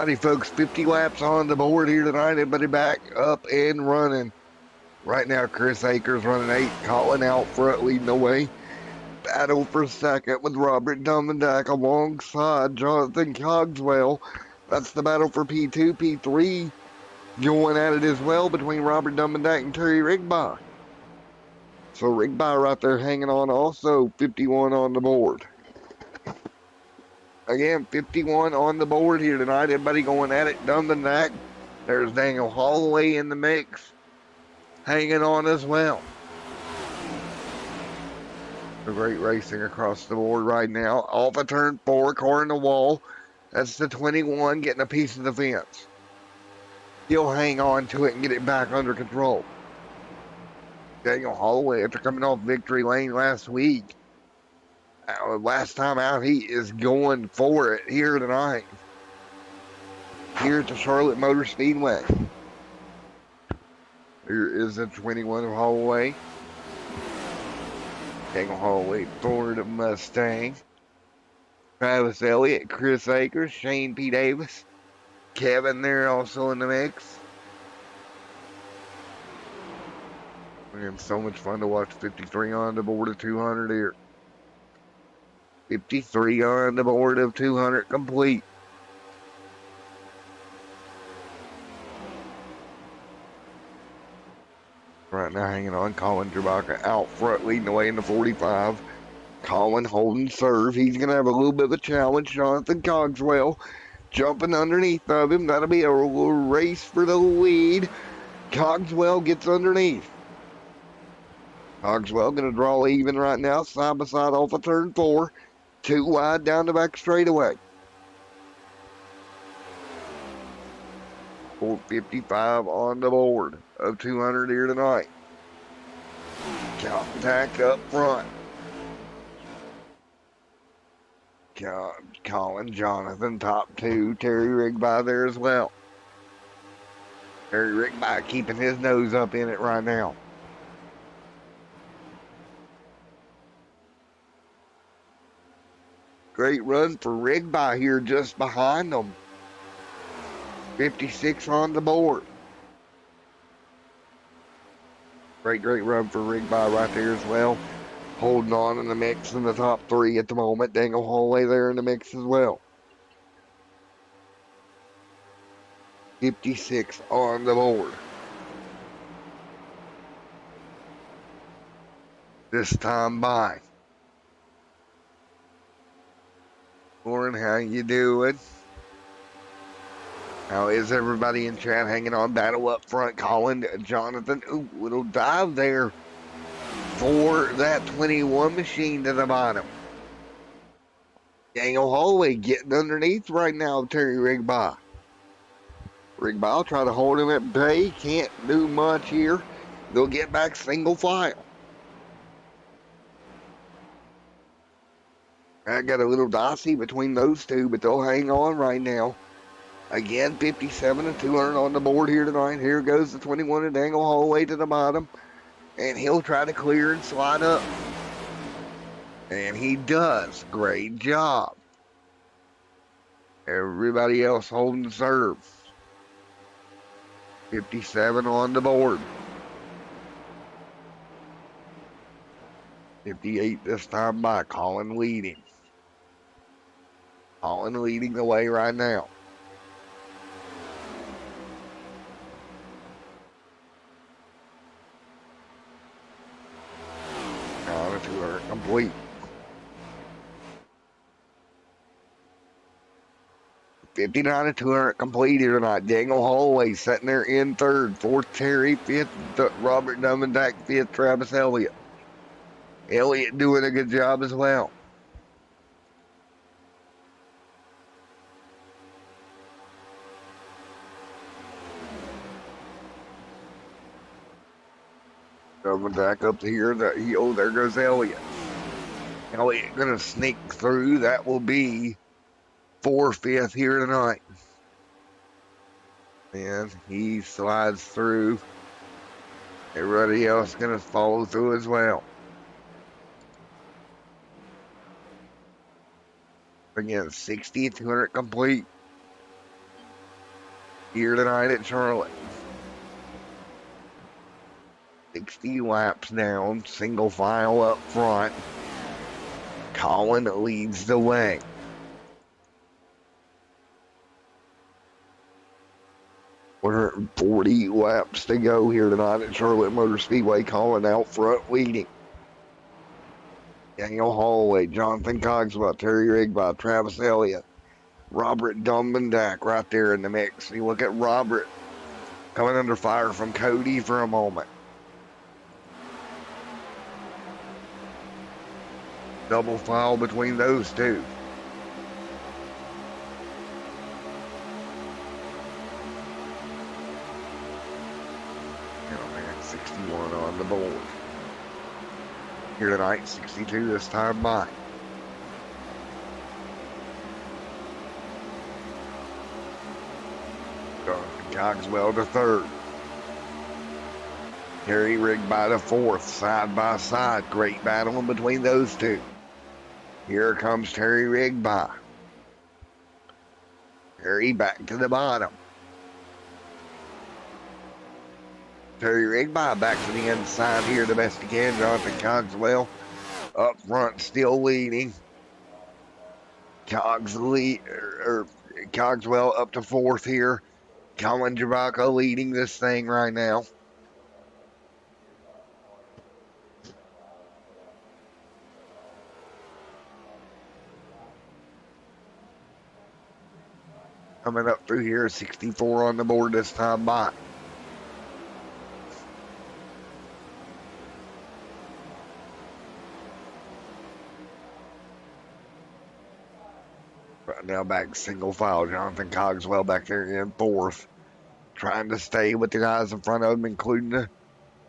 Alrighty, folks, 50 laps on the board here tonight. Everybody back up and running. Right now, Chris Akers running 8, Colin out front, leading the way. Battle for second with Robert Dummendack alongside Jonathan Cogswell. That's the battle for P2, P3. Going at it as well between Robert Dummendack and Terry Rigby. So Rigby right there hanging on also, 51 on the board. Again, 51 on the board here tonight. Everybody going at it. Dummendack. There's Daniel Holloway in the mix. Hanging on as well. A great racing across the board right now. Off of turn 4, car in the wall. That's the 21 getting a piece of the fence. He'll hang on to it and get it back under control. Daniel Holloway, after coming off victory lane last week, last time out, he is going for it here tonight. Here at the Charlotte Motor Speedway. Here is the 21 of Holloway. Daniel Holloway, Ford Mustang. Travis Elliott, Chris Akers, Shane P. Davis. Kevin there also in the mix. And so much fun to watch. 53 on the board of 200 here. 53 on the board of 200 complete. Right now hanging on, Colin Trebaka out front leading the way in the 45. Colin holding serve. He's going to have a little bit of a challenge. Jonathan Cogswell jumping underneath of him. That'll be a race for the lead. Cogswell gets underneath. Cogswell going to draw even right now, side by side off of turn 4. 2 wide down the back straightaway. 455 on the board of 200 here tonight. Contact up front. Colin, Jonathan, top 2. Terry Rigby there as well. Terry Rigby keeping his nose up in it right now. Great run for Rigby here just behind them. 56 on the board. Great run for Rigby right there as well. Holding on in the mix in the top 3 at the moment. Daniel Holloway there in the mix as well. 56 on the board. This time by. Lauren, how you doing? How is everybody in chat hanging on? Battle up front. Colin, Jonathan. Ooh, little dive there for that 21 machine to the bottom. Daniel Holloway getting underneath right now, Terry Rigby. Rigby will try to hold him at bay. Can't do much here. They'll get back single file. I got a little dicey between those two, but they'll hang on right now. Again, 57 and 200 on the board here tonight. Here goes the 21 and Daniel Holloway to the bottom. And he'll try to clear and slide up. And he does. Great job. Everybody else holding serve. 57 on the board. 58 this time by Colin leading. Colin leading the way right now. Now the 200 complete. 59 and 200 complete here tonight. Daniel Holloway sitting there in third. Fourth, Terry. Fifth, Robert Dummendack. Fifth, Travis Elliott. Elliott doing a good job as well. Dummendack up here. Oh, there goes Elliott. Elliott going to sneak through. That will be 4th, 5th here tonight. And he slides through. Everybody else going to follow through as well. Again, 60, 200 complete. here tonight at Charlotte. 60 laps down, single file up front. Colin leads the way. We're 40 laps to go here tonight at Charlotte Motor Speedway. Colin out front leading. Daniel Holloway, Jonathan Cogswell, Terry Rigby, Travis Elliott, Robert Dumbendak right there in the mix. You look at Robert coming under fire from Cody for a moment. Double file between those two. Oh man, 61 on the board. Here tonight, 62 this time by. Cogswell to third. Terry Rigby to fourth, side by side. Great battle in between those two. Here comes Terry Rigby. Terry back to the bottom. Terry Rigby back to the inside here the best he can. Jonathan Cogswell up front still leading. Cogswell up to fourth here. Colin Javaco leading this thing right now. Coming up through here, 64 on the board this time by. Right now back single file. Jonathan Cogswell back there in fourth. Trying to stay with the guys in front of him, including the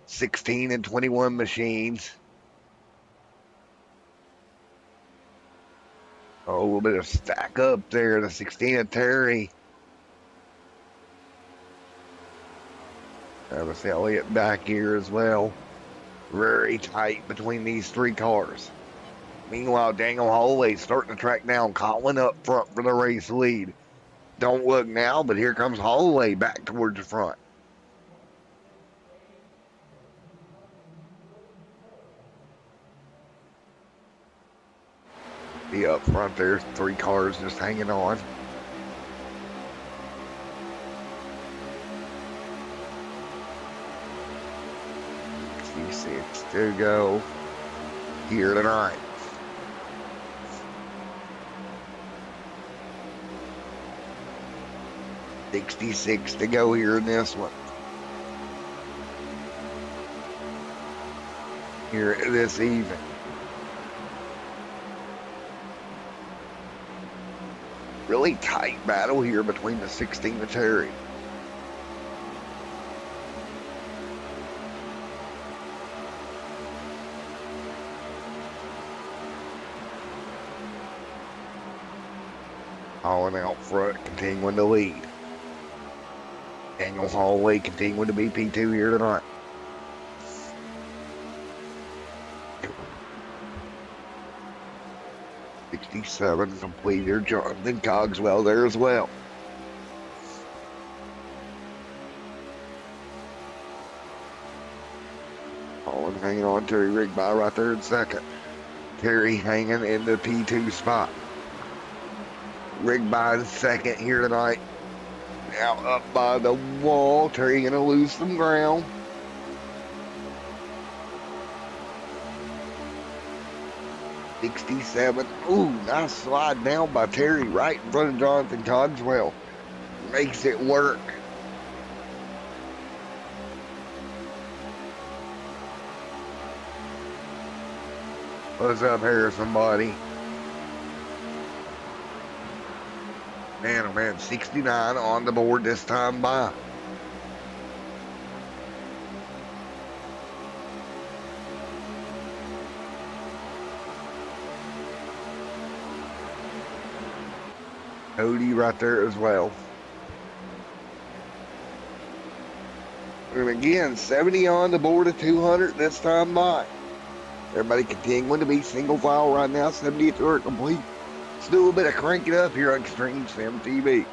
16 and 21 machines. Oh, a little bit of stack up there. The 16 of Terry. Travis Elliott back here as well. Very tight between these three cars. Meanwhile, Daniel Holloway starting to track down Colin up front for the race lead. Don't look now, but here comes Holloway back towards the front. Be up front there, three cars just hanging on. Six to go here tonight. $66 to go here in this one. Here this evening. Really tight battle here between the 16 and Terry. Colin out front, continuing to lead. Daniel Holloway continuing to be P2 here tonight. $67 complete here. Jonathan Cogswell there as well. Colin hanging on. Terry Rigby right there in second. Terry hanging in the P2 spot. Rigby in second here tonight. Now up by the wall. Terry gonna lose some ground. $67. Ooh, nice slide down by Terry right in front of Jonathan Cogswell. Makes it work. What's up here, somebody? Man, oh man, 69 on the board this time by. Cody right there as well. And again, 70 on the board of 200 this time by. Everybody continuing to be single file right now, 73 complete. Let's do a little bit of cranking up here on Extreme Sim TV.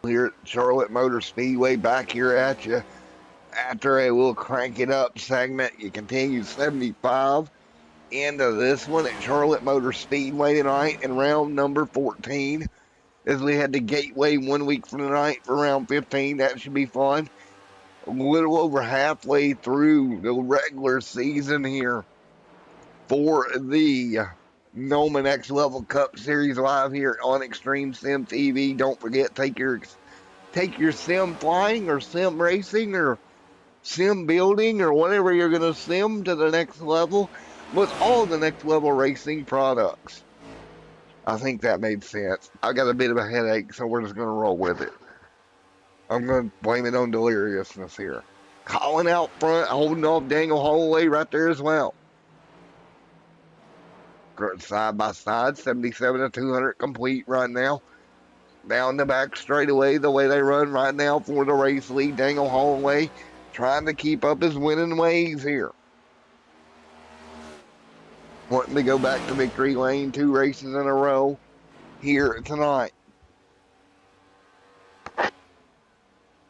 here at Charlotte Motor Speedway, back here at you after a little crank it up segment. You continue 75 into this one at Charlotte Motor Speedway tonight in round number 14. As we head to Gateway 1 week from tonight for round 15, that should be fun. A little over halfway through the regular season here for the NOMA Next Level Cup Series live here on Extreme Sim TV. Don't forget, take your sim flying or sim racing or sim building or whatever you're going to sim to the next level with all the next level racing products. I think that made sense. I got a bit of a headache, so we're just going to roll with it. I'm going to blame it on deliriousness here. Colin out front, holding off Daniel Holloway right there as well. Side by side, 77 to 200 complete right now. Down the back straightaway, the way they run right now for the race lead. Daniel Holloway trying to keep up his winning ways here. Wanting to go back to victory lane, 2 races in a row here tonight.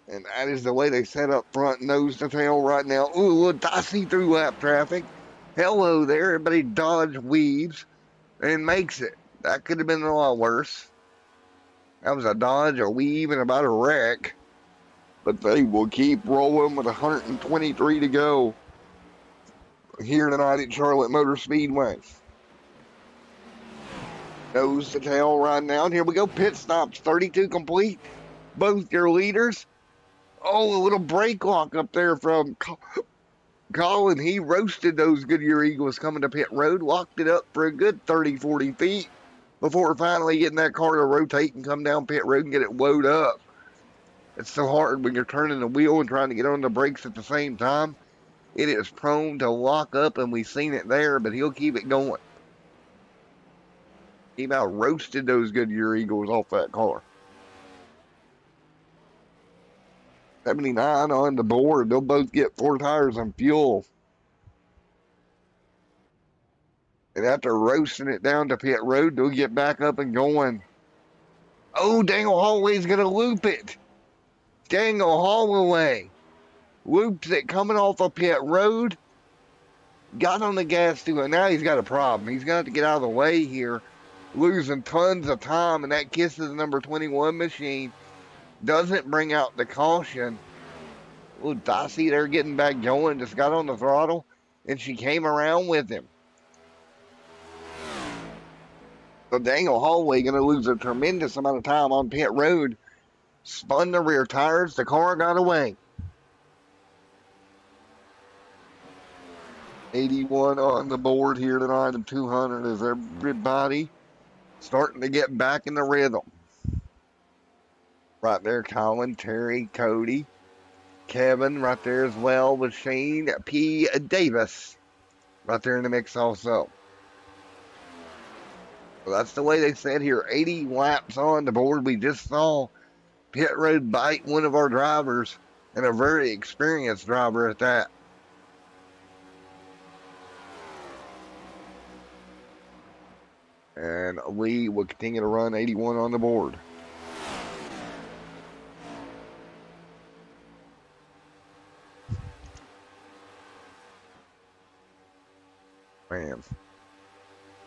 And that is the way they set up front, nose to tail right now. Ooh, a little dicey through lap traffic. Hello there, everybody dodge weaves and makes it. That could have been a lot worse. That was a dodge, a weave, and about a wreck. But they will keep rolling with 123 to go here tonight at Charlotte Motor Speedway. Nose to tail right now. And here we go. Pit stops, 32 complete. Both your leaders. Oh, a little brake lock up there from Colin. He roasted those Goodyear Eagles coming to pit road. Locked it up for a good 30, 40 feet before finally getting that car to rotate and come down pit road and get it woed up. It's so hard when you're turning the wheel and trying to get on the brakes at the same time. It is prone to lock up, and we've seen it there, but he'll keep it going. He about roasted those Goodyear Eagles off that car. 79 on the board. They'll both get 4 tires and fuel. And after roasting it down to pit road, they'll get back up and going. Oh, Daniel Holloway's going to loop it. Daniel Holloway loops it coming off of pit road. Got on the gas too, and now he's got a problem. He's going to have to get out of the way here. Losing tons of time, and that kisses number 21 machine. Doesn't bring out the caution. Little Dicey there getting back going. Just got on the throttle, and she came around with him. So Daniel Holloway going to lose a tremendous amount of time on pit road. Spun the rear tires. The car got away. 81 on the board here tonight and 200 as everybody starting to get back in the rhythm. Right there, Colin, Terry, Cody, Kevin right there as well with Shane P. Davis right there in the mix also. Well, that's the way they said here. 80 laps on the board. We just saw pit road bite one of our drivers, and a very experienced driver at that. And Lee will continue to run 81 on the board. Man,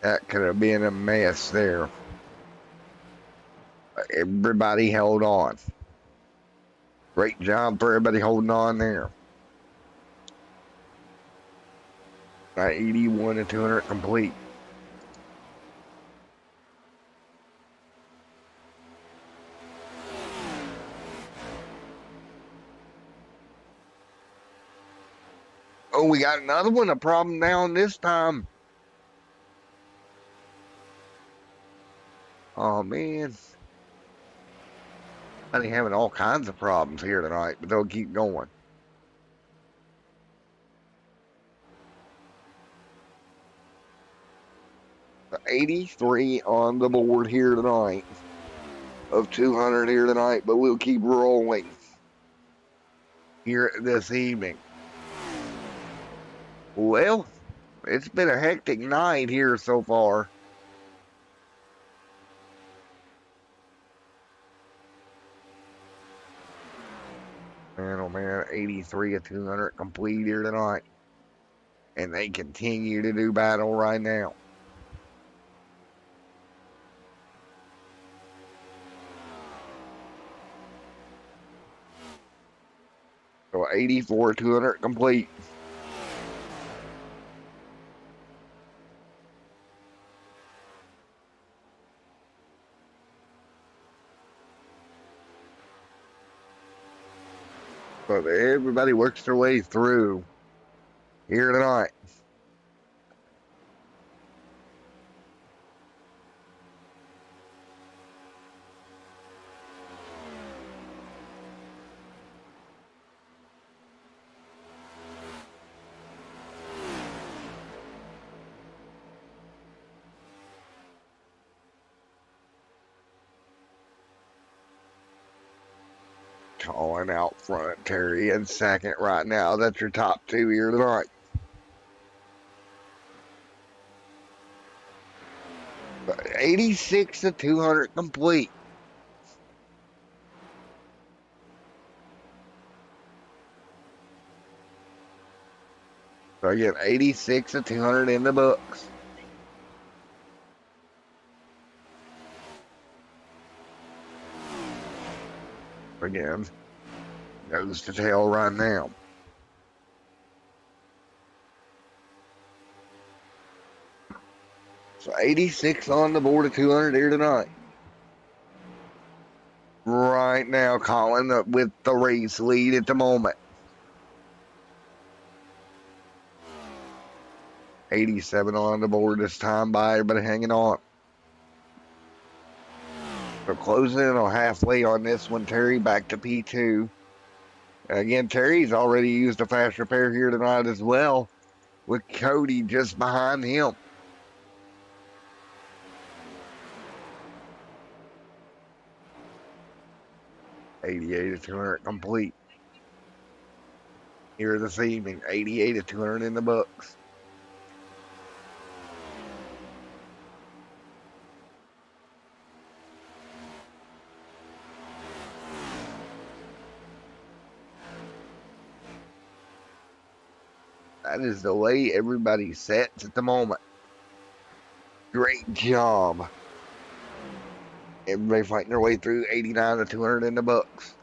that could have been a mess there. Everybody held on. Great job for everybody holding on there. 81 to 200 complete. Oh, we got another one, a problem down this time. Oh, man. I think having all kinds of problems here tonight, but they'll keep going. The 83 on the board here tonight of 200 here tonight, but we'll keep rolling here this evening. Well, it's been a hectic night here so far. 83 of 200 complete here tonight. And they continue to do battle right now. So 84 200 complete. So everybody works their way through here tonight. Calling out front, Terry in second right now. That's your top two here tonight. But 86 to 200 complete. So again, 86 to 200 in the books. Again, nose to tail right now. So 86 on the board of 200 here tonight. Right now, Colin with the race lead at the moment. 87 on the board this time by everybody hanging on. So closing in on halfway on this one, Terry back to P2. Again, Terry's already used a fast repair here tonight as well, with Cody just behind him. $88 to 200 complete here this evening. 88 to 200 in the books. That is the way everybody sets at the moment. Great job. Everybody fighting their way through. 89 to 200 in the books.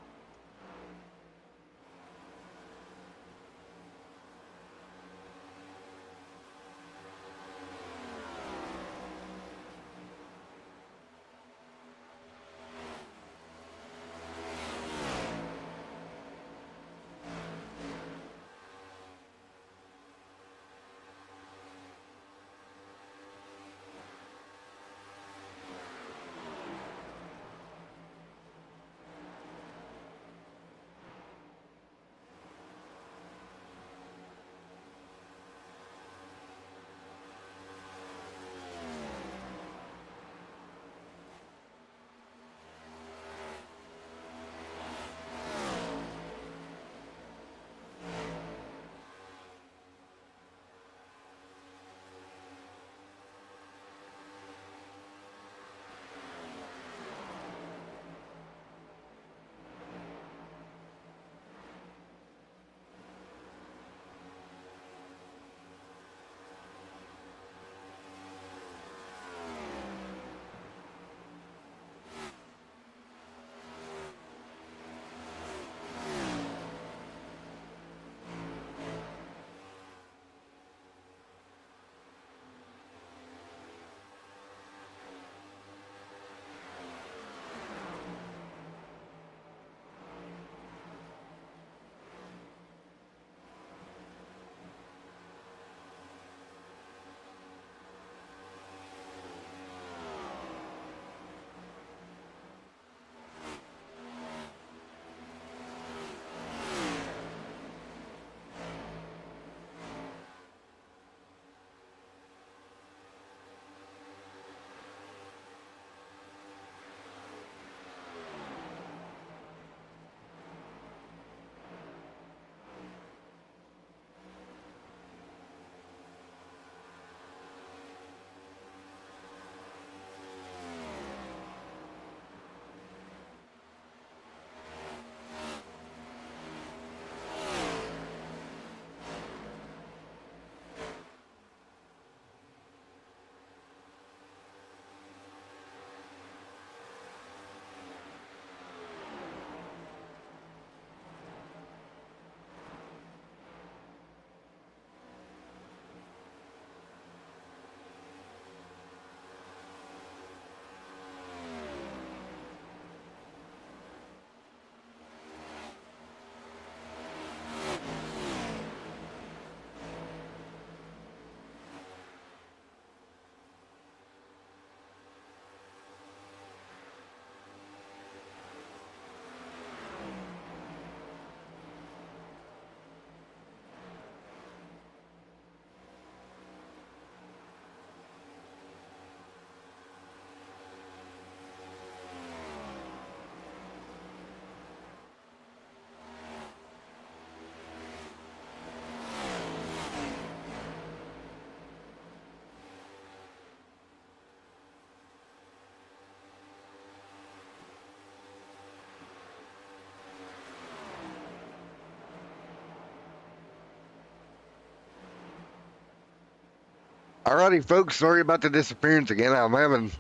Alrighty, folks, sorry about the disappearance again. I'm having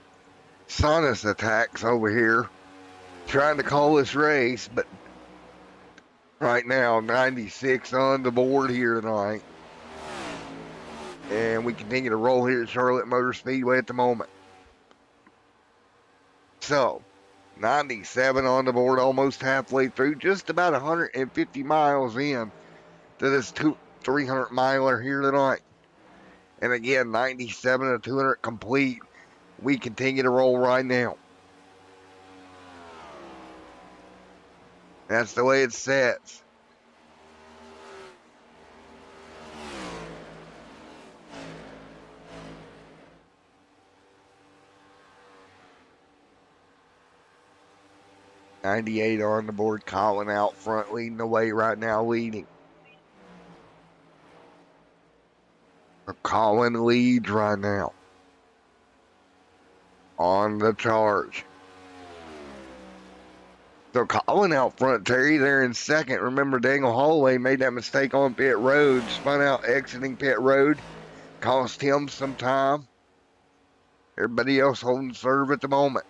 sinus attacks over here trying to call this race, but right now, 96 on the board here tonight. And we continue to roll here at Charlotte Motor Speedway at the moment. So, 97 on the board, almost halfway through, just about 150 miles in to this 300 miler here tonight. And again, 97 to 200 complete. We continue to roll right now. That's the way it sets. .98 on the board. Colin out front, leading the way right now, leading. Colin leads right now on the charge. So Colin out front, Terry there in second. Remember, Daniel Holloway made that mistake on pit road, spun out exiting pit road, cost him some time. Everybody else holding serve at the moment.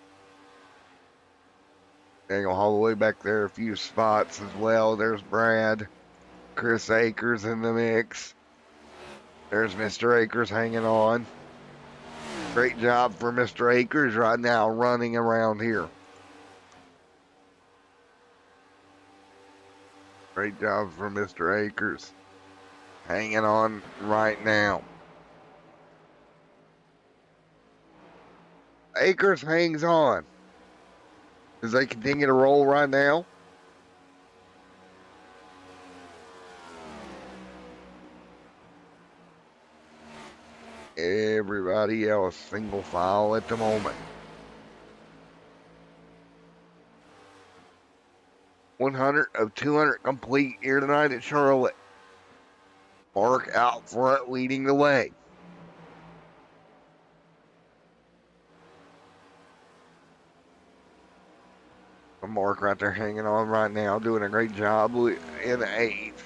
Daniel Holloway back there a few spots as well. There's Brad. Chris Akers in the mix. There's Mr. Akers hanging on. Great job for Mr. Akers right now running around here. Great job for Mr. Akers. Hanging on right now. Akers hangs on as they continue to roll right now. Everybody else single file at the moment. 100 of 200 complete here tonight at Charlotte. Mark out front leading the way. Mark right there hanging on right now, doing a great job in eighth.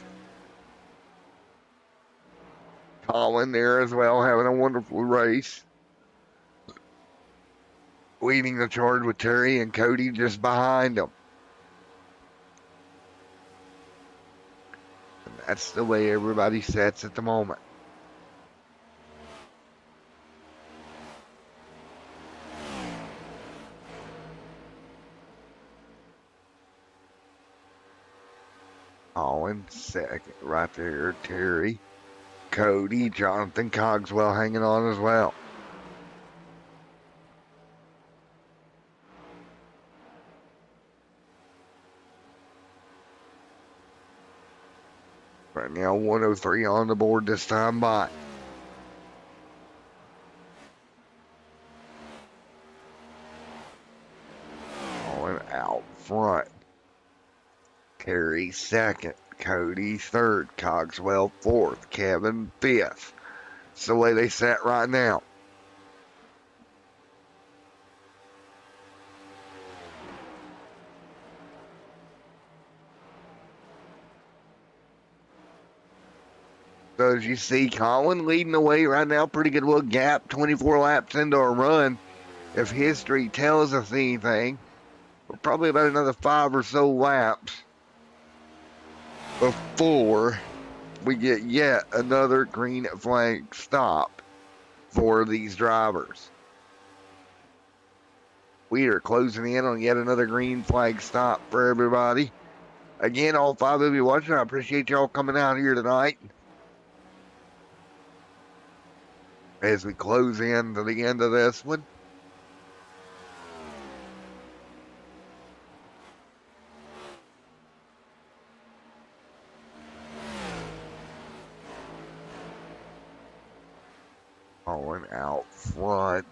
Colin there as well, having a wonderful race. Leading the charge with Terry and Cody just behind him. And that's the way everybody sets at the moment. Colin second right there. Terry, Cody, Jonathan Cogswell hanging on as well. Right now 103 on the board this time by. Colin out front. Terry second, Cody third, Cogswell fourth, Kevin fifth. It's the way they sat right now. So as you see, Colin leading the way right now, pretty good little gap, 24 laps into a run. If history tells us anything, we're probably about another 5 or so laps before we get yet another green flag stop for these drivers. We are closing in on yet another green flag stop for everybody. Again, all 5 of you watching, I appreciate y'all coming out here tonight. As we close in to the end of this one. Colin out front.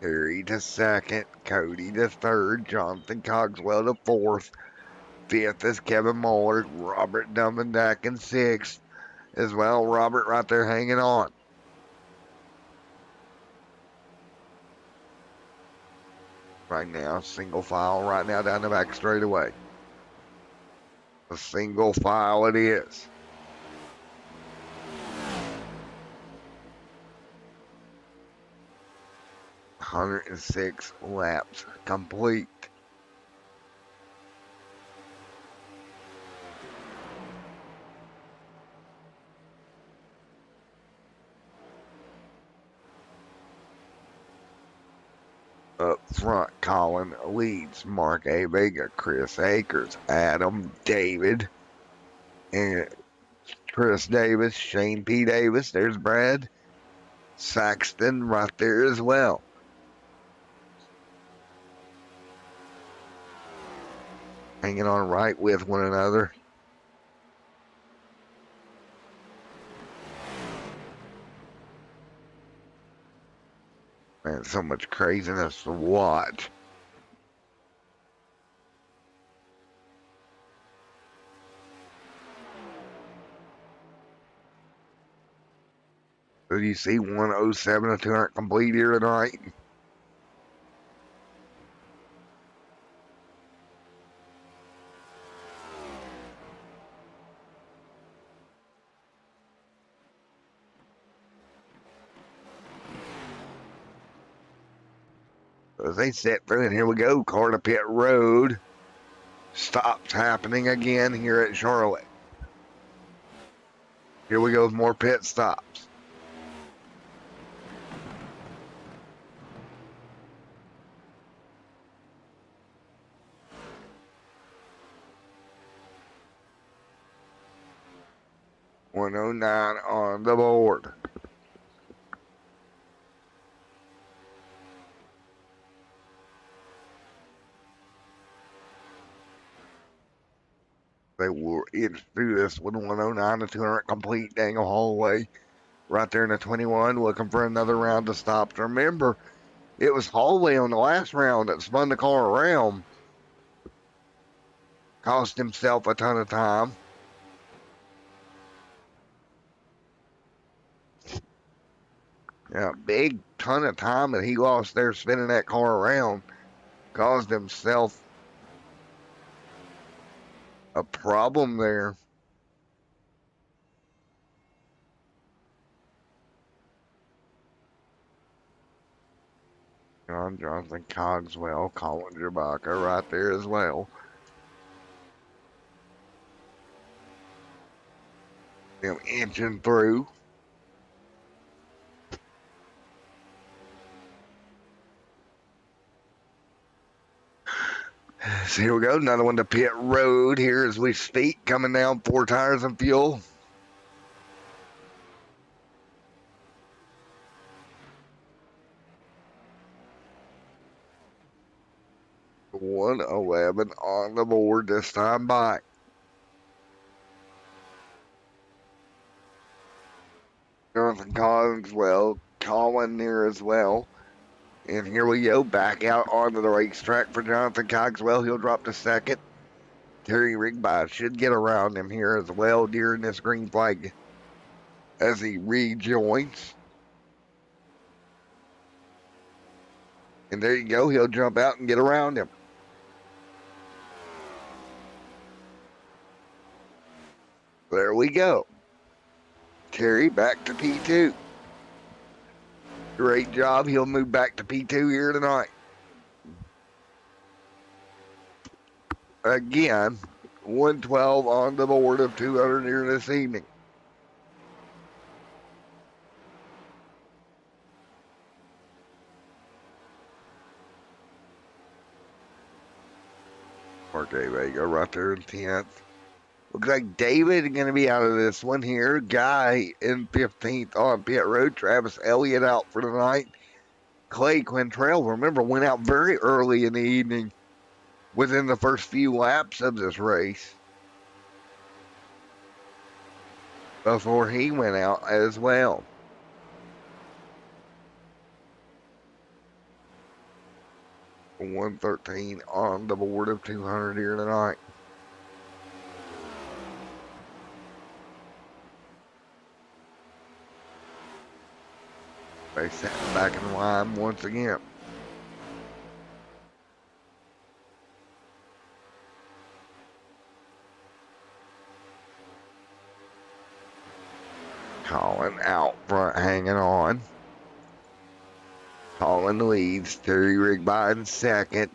Terry to second. Cody to third. Jonathan Cogswell to fourth. Fifth is Kevin Muller. Robert Dummendack in sixth. As well, Robert right there hanging on. Right now, single file right now down the back straightaway. A single file it is. 106 laps complete. Up front, Colin leads Mark A. Vega, Chris Akers, Adam David, and Chris Davis, Shane P. Davis. There's Brad Saxton right there as well. Hanging on right with one another. Man, so much craziness to watch. So you see 107 to 200 complete here tonight. As they set through, and here we go, car to pit road. Stops happening again here at Charlotte. Here we go with more pit stops. .109 on the board. They will inch through this with 109 to 200 complete. Daniel Holloway right there in the 21 looking for another round of stops. Remember, it was Holloway on the last round that spun the car around. Cost himself a ton of time. Yeah, big ton of time that he lost there spinning that car around. Caused himself a problem there. John Johnson, Cogswell, Colin Jabaka right there as well. Them inching through. So here we go, another one to pit road here as we speak, coming down 4 tires and fuel. .111 on the board this time by. Jonathan Cogswell, Colin there as well. And here we go, back out onto the racetrack for Jonathan Cogswell. He'll drop to second. Terry Rigby should get around him here as well during this green flag as he rejoins. And there you go, he'll jump out and get around him. There we go. Terry back to P2. Great job. He'll move back to P2 here tonight. Again, 112 on the board of 200 here this evening. Mark A. Vega right there in 10th. Looks like David is going to be out of this one here. Guy in 15th on pit road. Travis Elliott out for tonight. Clay Quintrell, remember, went out very early in the evening within the first few laps of this race before he went out as well. .113 on the board of 200 here tonight. They sat back in line once again. Colin out front hanging on. Colin leads. Terry Rigby in second.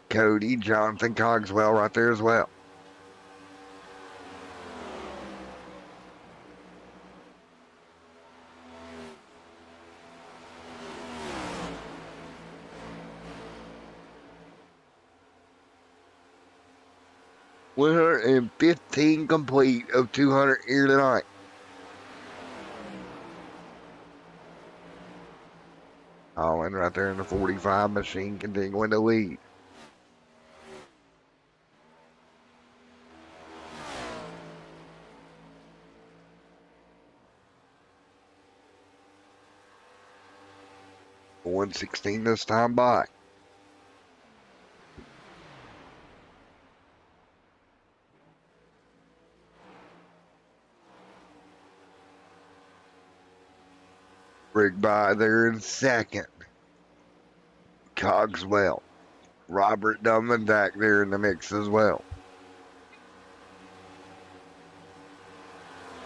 Cody, Jonathan Cogswell right there as well. $115 complete of 200 here tonight. Colin right there in the 45 machine continuing to lead. $116 this time by. Rigby there in second. Cogswell. Robert Dummendack there in the mix as well.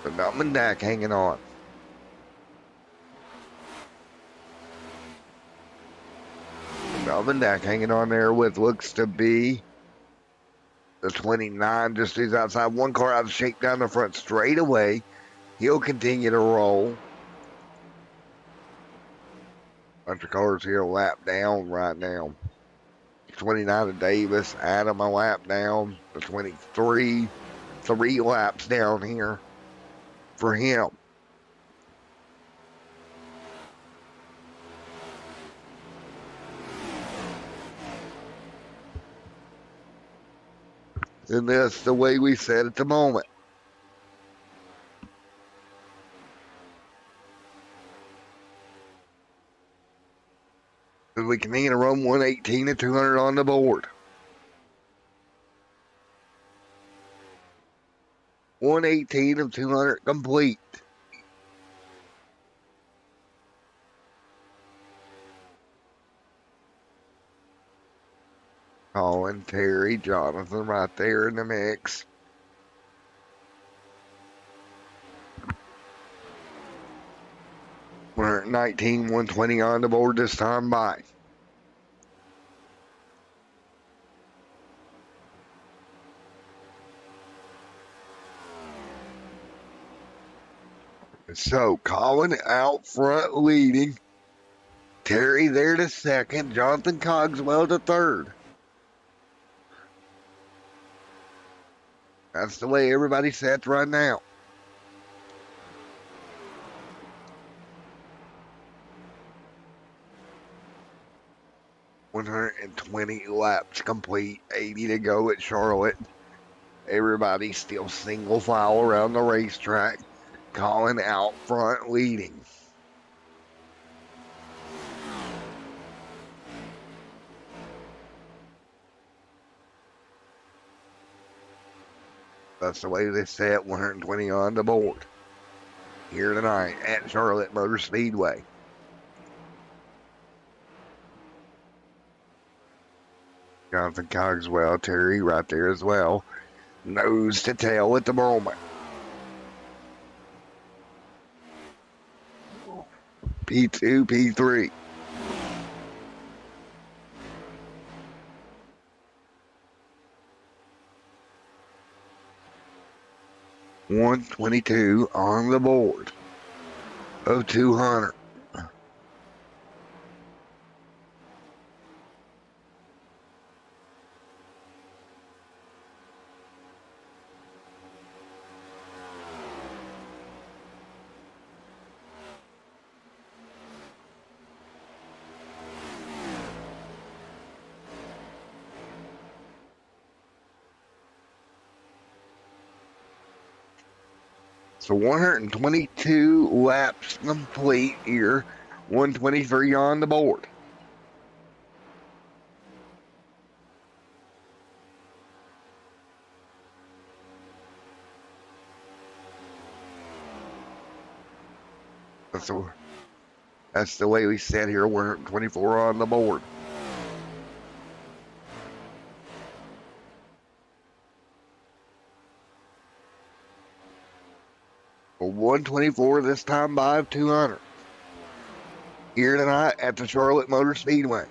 But Dummendack hanging on. Dummendack hanging on there with looks to be the 29, just he's outside. One car out of shape down the front straight away. He'll continue to roll. Bunch of cars here a lap down right now. 29 to Davis, Adam a lap down. The 23, 3 laps down here for him. And that's the way we said at the moment. We continue to run 118 and 200 on the board. 118 of 200 complete. Colin, Terry, Jonathan right there in the mix. We're at 19, 120 on the board this time by. So, Colin out front leading. Terry there to second. Jonathan Cogswell to third. That's the way everybody sets right now. $120 laps complete, 80 to go at Charlotte. Everybody still single file around the racetrack. Colin out front leading. That's the way they set 120 on the board here tonight at Charlotte Motor Speedway. Jonathan Cogswell, Terry right there as well. Nose to tail at the moment. P2, P3. $122 on the board of 200. So 122 laps complete here. 123 on the board. That's the way we set here. 124 on the board. For 124 this time by 200. here tonight at the Charlotte Motor Speedway.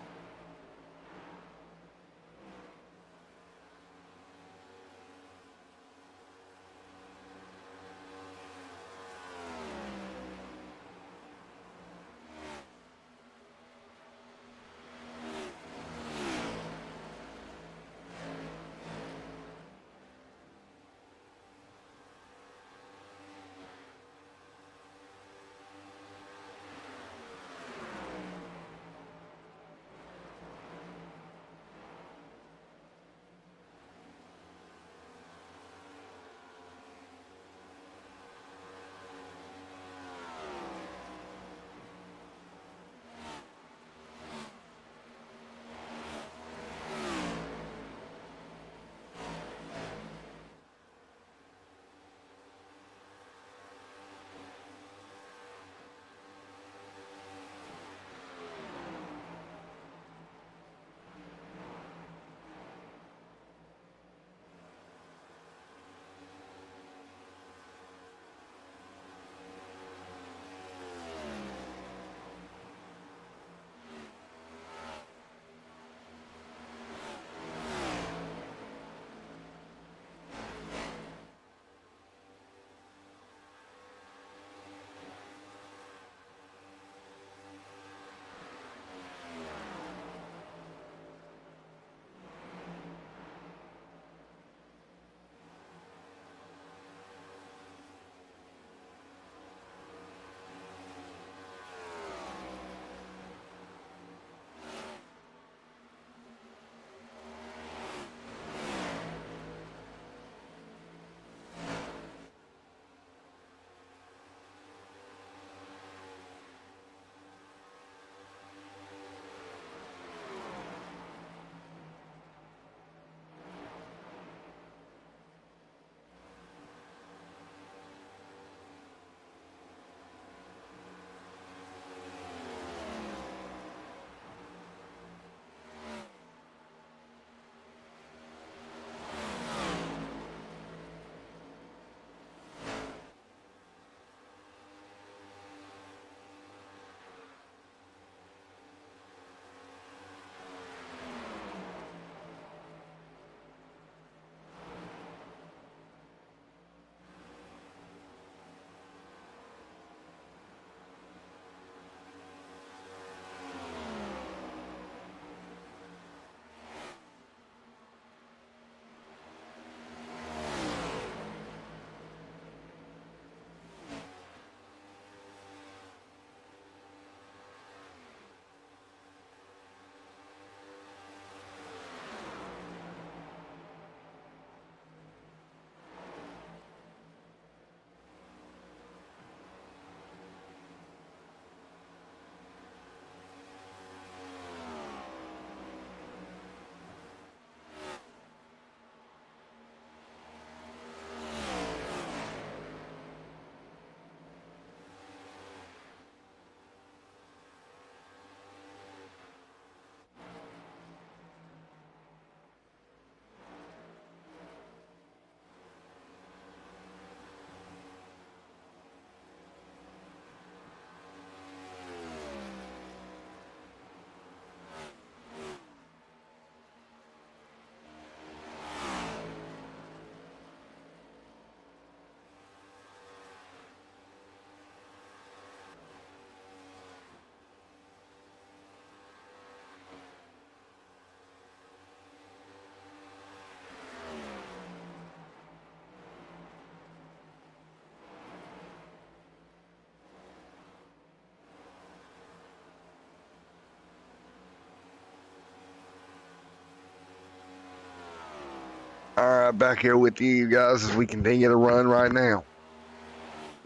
All right, back here with you guys as we continue to run right now.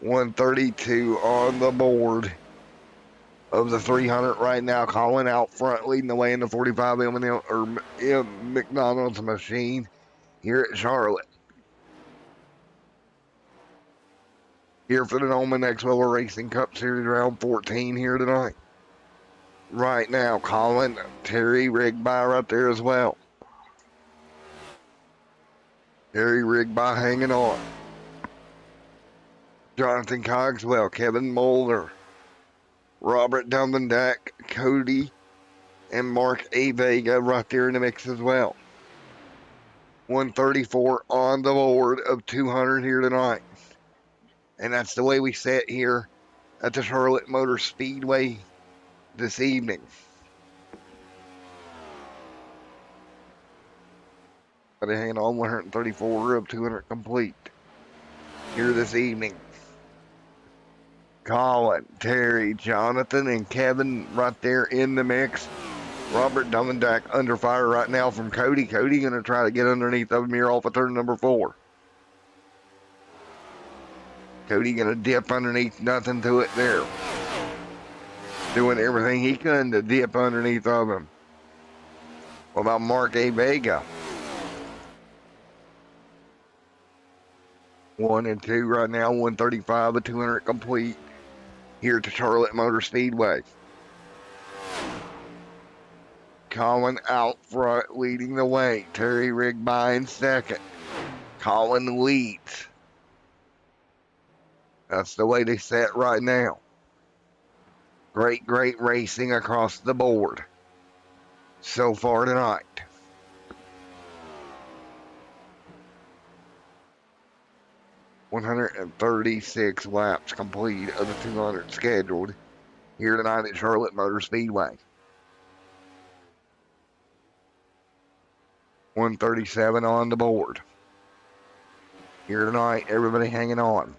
132 on the board of the 300 right now. Colin out front, leading the way in the 45 M&M or McDonald's machine here at Charlotte. Here for the NOMA Next Level Racing Cup Series round 14 here tonight. Right now, Colin, Terry Rigby right there as well. Terry Rigby hanging on. Jonathan Cogswell, Kevin Mulder, Robert Dumbendak, Cody, and Mark A. Vega right there in the mix as well. 134 on the board of 200 here tonight. And that's the way we sit here at the Charlotte Motor Speedway this evening. Got a hand on 134 of 200 complete here this evening. Colin, Terry, Jonathan, and Kevin right there in the mix. Robert Dummendak under fire right now from Cody. Cody going to try to get underneath of him here off of turn number 4. Cody going to dip underneath, nothing to it there. Doing everything he can to dip underneath of him. What about Mark A. Vega? 1 and 2 right now, 135 of 200 complete here at the Charlotte Motor Speedway. Colin out front leading the way. Terry Rigby in second. Colin leads. That's the way they set right now. Great racing across the board so far tonight. $136 laps complete of the 200 scheduled here tonight at Charlotte Motor Speedway. 137 on the board. Here tonight, everybody hanging on.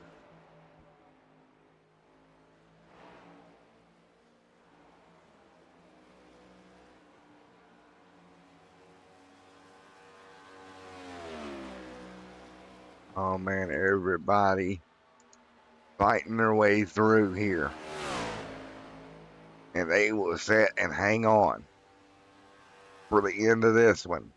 Oh man, everybody fighting their way through here. And they will sit and hang on for the end of this one.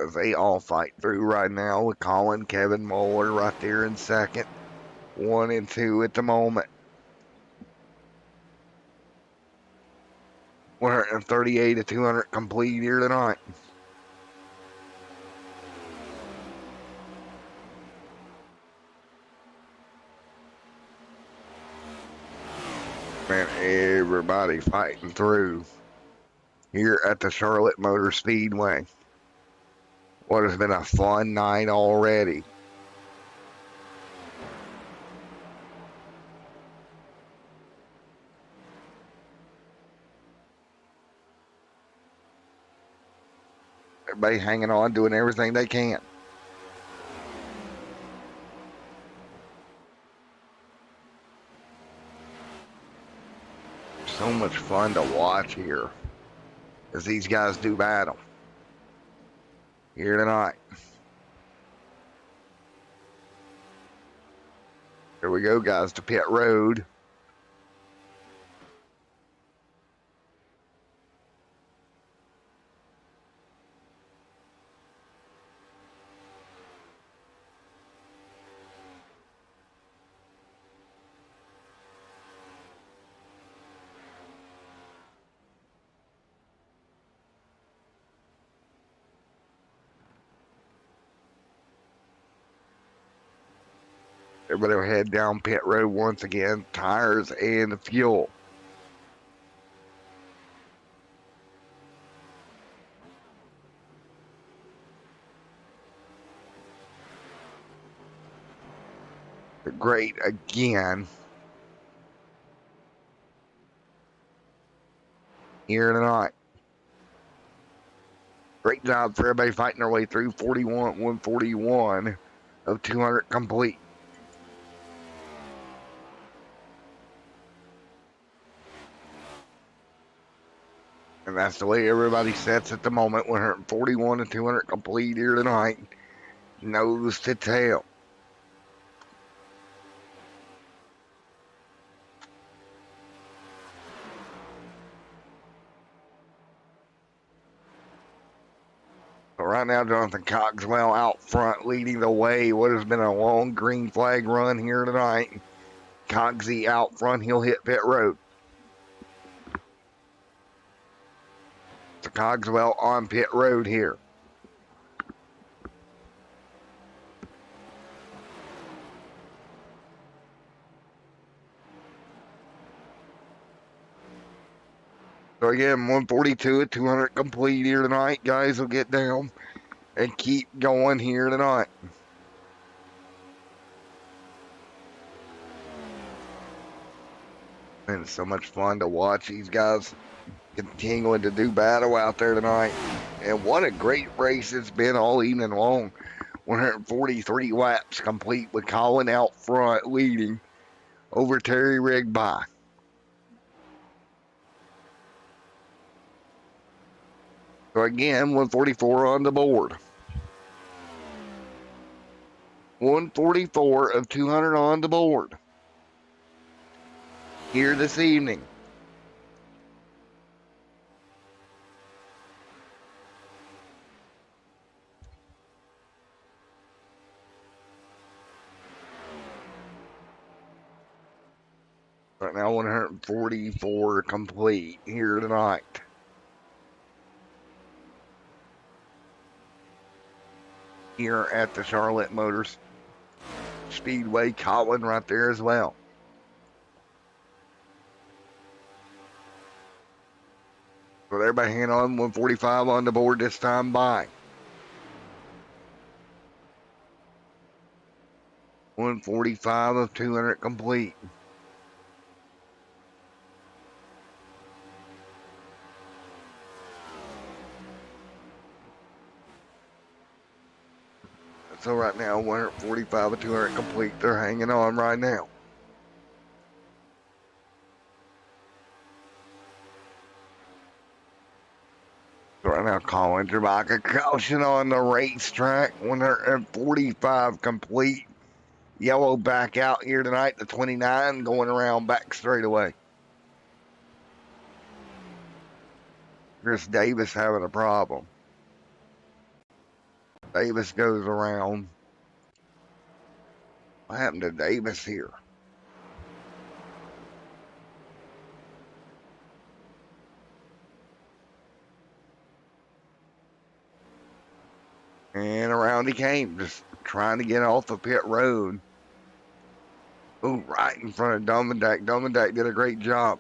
As they all fight through right now with Colin, Kevin Moeller right there in second. 1 and 2 at the moment. 138 of 200 complete here tonight. Man, everybody fighting through here at the Charlotte Motor Speedway. What has been a fun night already. Everybody hanging on, doing everything they can. So much fun to watch here as these guys do battle here tonight. Here we go, guys, to pit road. Everybody will head down pit road once again. Tires and fuel. Great again. Here tonight. Great job for everybody fighting their way through. 141 of 200 complete. And that's the way everybody sets at the moment. 141 and 200 complete here tonight. Nose to tail. So right now, Jonathan Cogswell out front leading the way. What has been a long green flag run here tonight. Cogsy out front. He'll hit pit road. So Cogswell on pit road here. So again, 142 at 200 complete here tonight. Guys will get down and keep going here tonight. And it's so much fun to watch these guys continuing to do battle out there tonight. And what a great race it's been all evening long. 143 laps complete with Colin out front leading over Terry Rigby. So again, 144 on the board. 144 of 200 on the board here this evening. Right now, 144 complete here tonight. Here at the Charlotte Motors Speedway, Colin right there as well. So everybody hanging on, 145 on the board this time by. 145 of 200 complete. So right now, 145 of 200 complete. They're hanging on right now. So right now, Colin Jermichael, caution on the racetrack. 145 complete. Yellow back out here tonight, the 29 going around back straight away. Chris Davis having a problem. Davis goes around. What happened to Davis here? And around he came, just trying to get off the pit road. Ooh, right in front of Domendak. Domendak did a great job.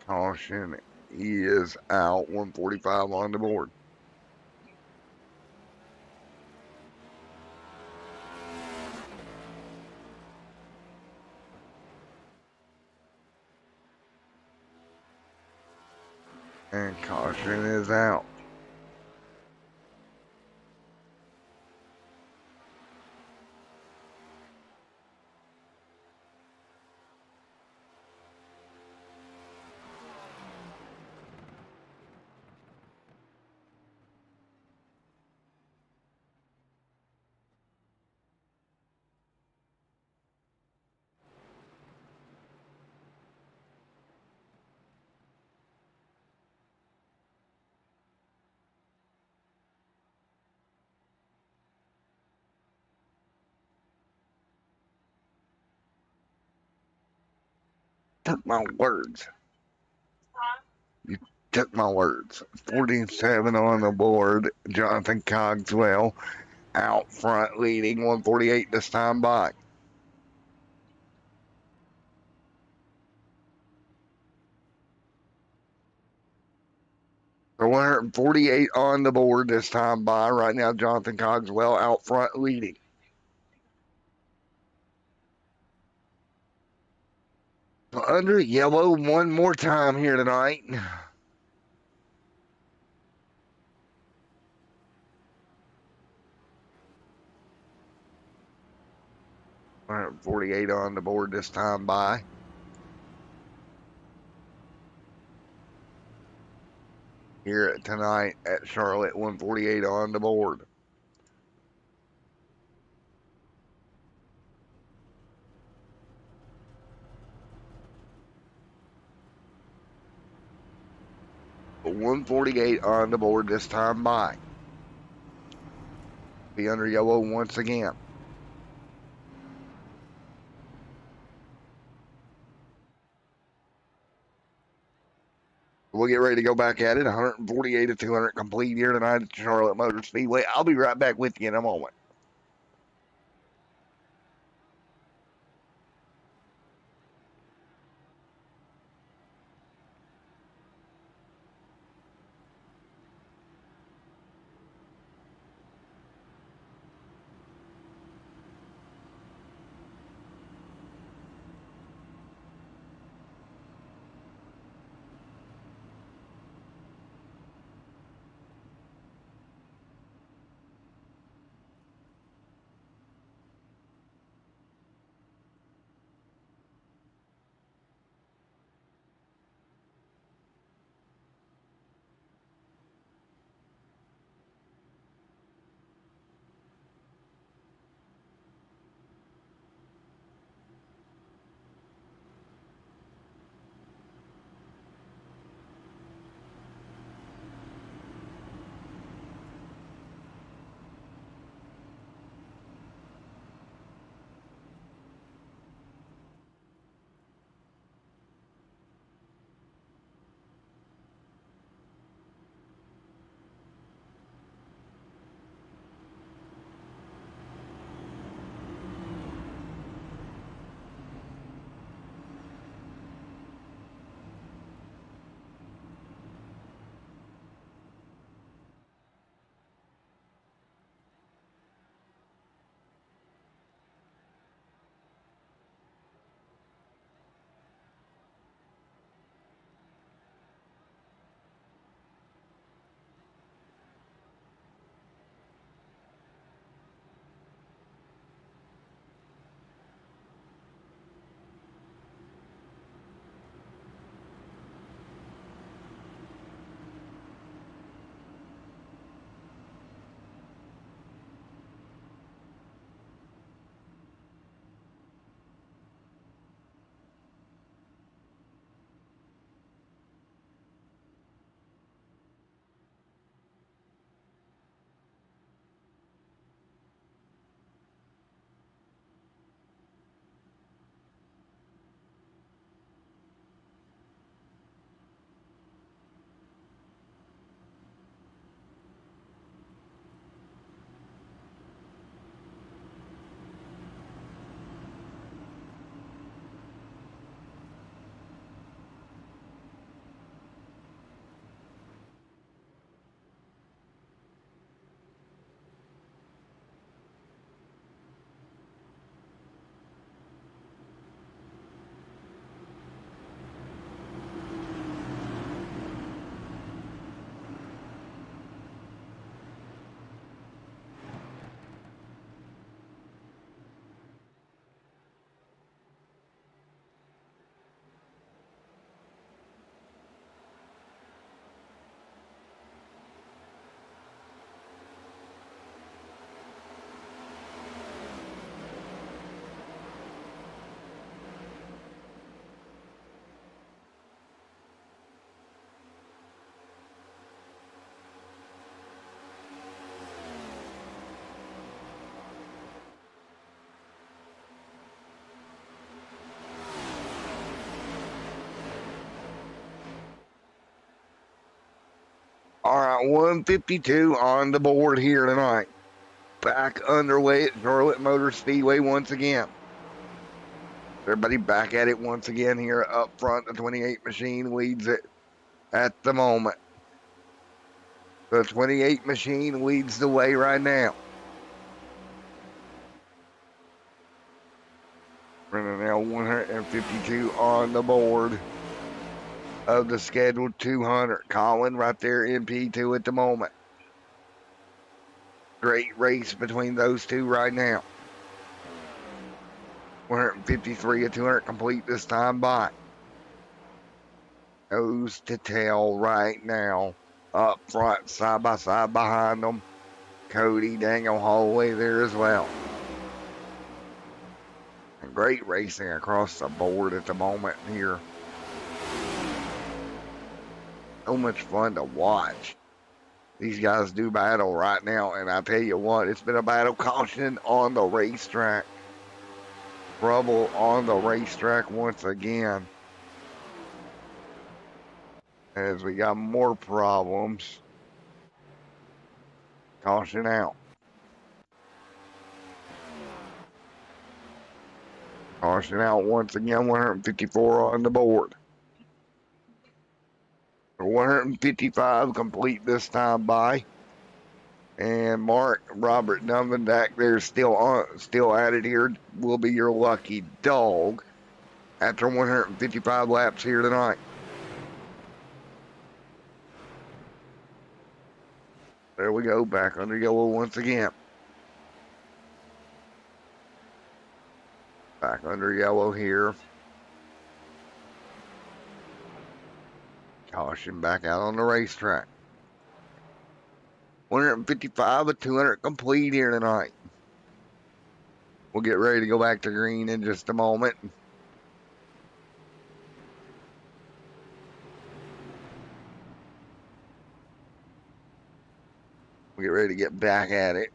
Caution, he is out. 145 on the board. And caution is out. Took my words. You took my words. 47 on the board. Jonathan Cogswell out front leading. 148 this time by. So 148 on the board this time by. Right now, Jonathan Cogswell out front leading. So under yellow one more time here tonight. 148 on the board this time by. Here tonight at Charlotte, 148 on the board. But 148 on the board this time by. Be under yellow once again. We'll get ready to go back at it. 148 to 200 complete here tonight at Charlotte Motor Speedway. I'll be right back with you in a moment. All right, 152 on the board here tonight. Back underway at Charlotte Motor Speedway once again. Everybody back at it once again here up front. The 28 machine leads it at the moment. The 28 machine leads the way right now. Running now 152 on the board of the scheduled 200. Colin right there in P2 at the moment. Great race between those two right now. 153 to 200 complete this time by. Nose to tail right now. Up front, side by side behind them. Cody, Daniel Holloway there as well. And great racing across the board at the moment here. So much fun to watch. These guys do battle right now, and I tell you what, it's been a battle. Caution on the racetrack. Trouble on the racetrack once again. as we got more problems. Caution out. Caution out once again, 154 on the board. 155 complete this time by. And Mark Robert Dunvan back there still at it here will be your lucky dog after 155 laps here tonight. There we go, back under yellow once again. Back under yellow here. Caution back out on the racetrack. 155 of 200 complete here tonight. We'll get ready to go back to green in just a moment. We'll get ready to get back at it.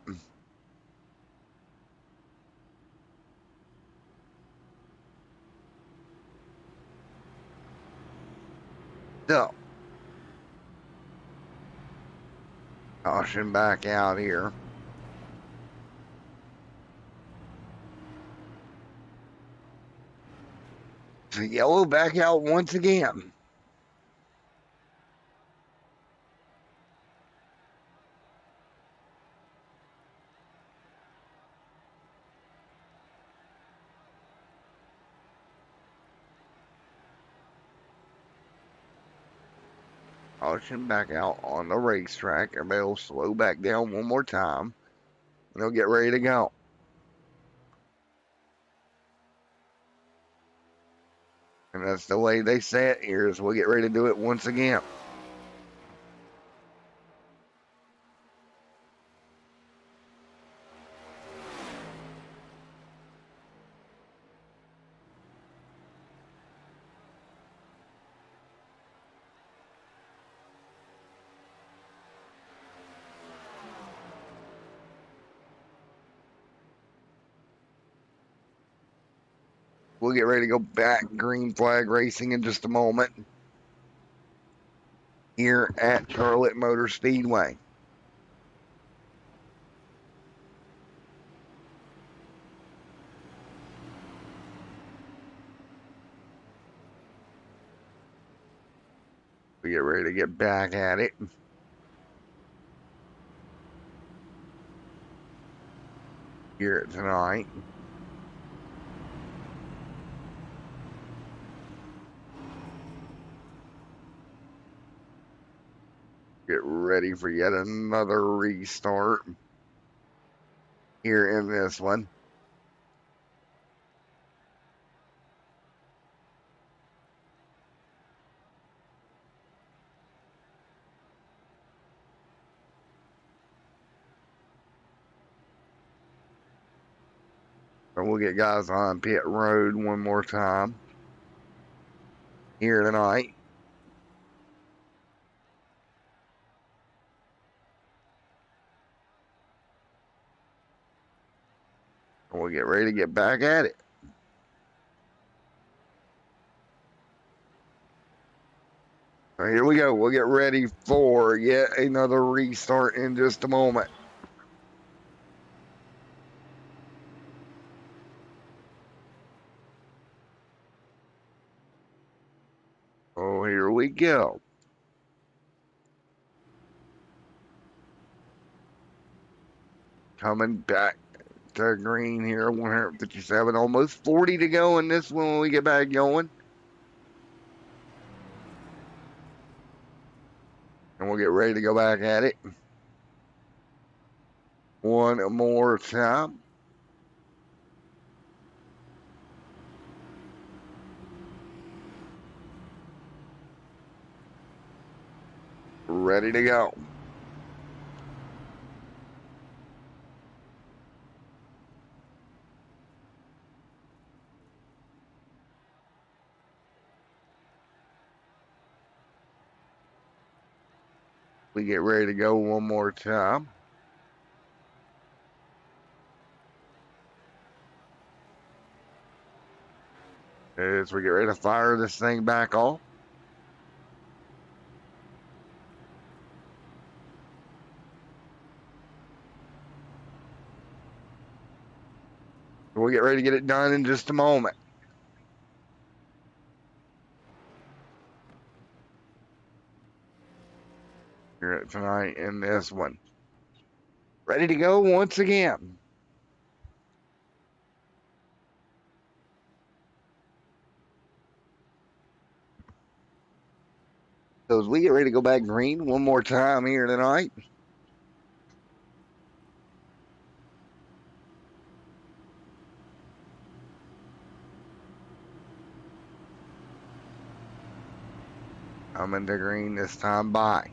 So, caution back out here. So yellow back out once again. Caution back out on the racetrack. Everybody will slow back down one more time. And they'll get ready to go. And that's the way they say it here, is we'll get ready to do it once again. We'll get ready to go back green flag racing in just a moment here at Charlotte Motor Speedway. We get ready to get back at it. Here tonight. Get ready for yet another restart here in this one. And we'll get guys on pit road one more time here tonight. And we'll get ready to get back at it. So here we go. We'll get ready for yet another restart in just a moment. Oh, here we go. Coming back to green here, 157, almost 40 to go in this one when we get back going. And we'll get ready to go back at it. One more time. Ready to go. We get ready to go one more time. As we get ready to fire this thing back off. We'll get ready to get it done in just a moment. Here tonight in this one. Ready to go once again. So as we get ready to go back green one more time here tonight. Coming to green this time by.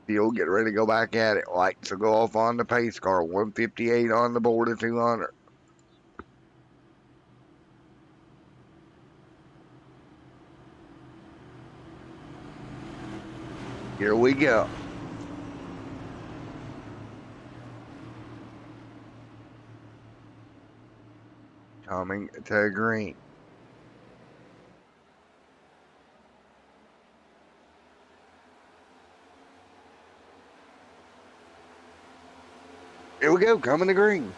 Field, get ready to go back at it. Lights will go off on the pace car. 158 on the board of 200. Here we go. Coming to green. Here we go, coming to green.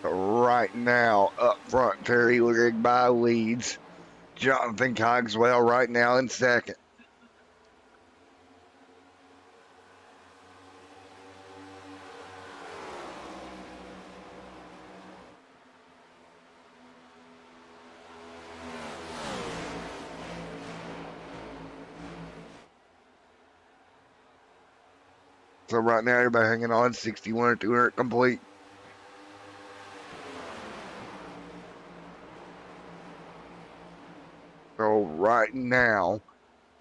Right now, up front, Terry Rigby leads. Jonathan Cogswell right now in second. So right now, everybody hanging on 61 or 200 complete. So right now,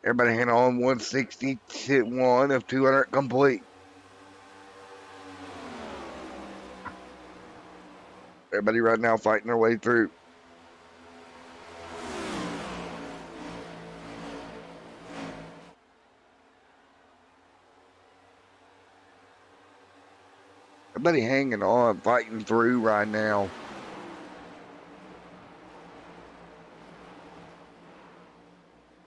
everybody hanging on 161 of 200 complete. Everybody right now fighting their way through. Everybody hanging on, fighting through right now.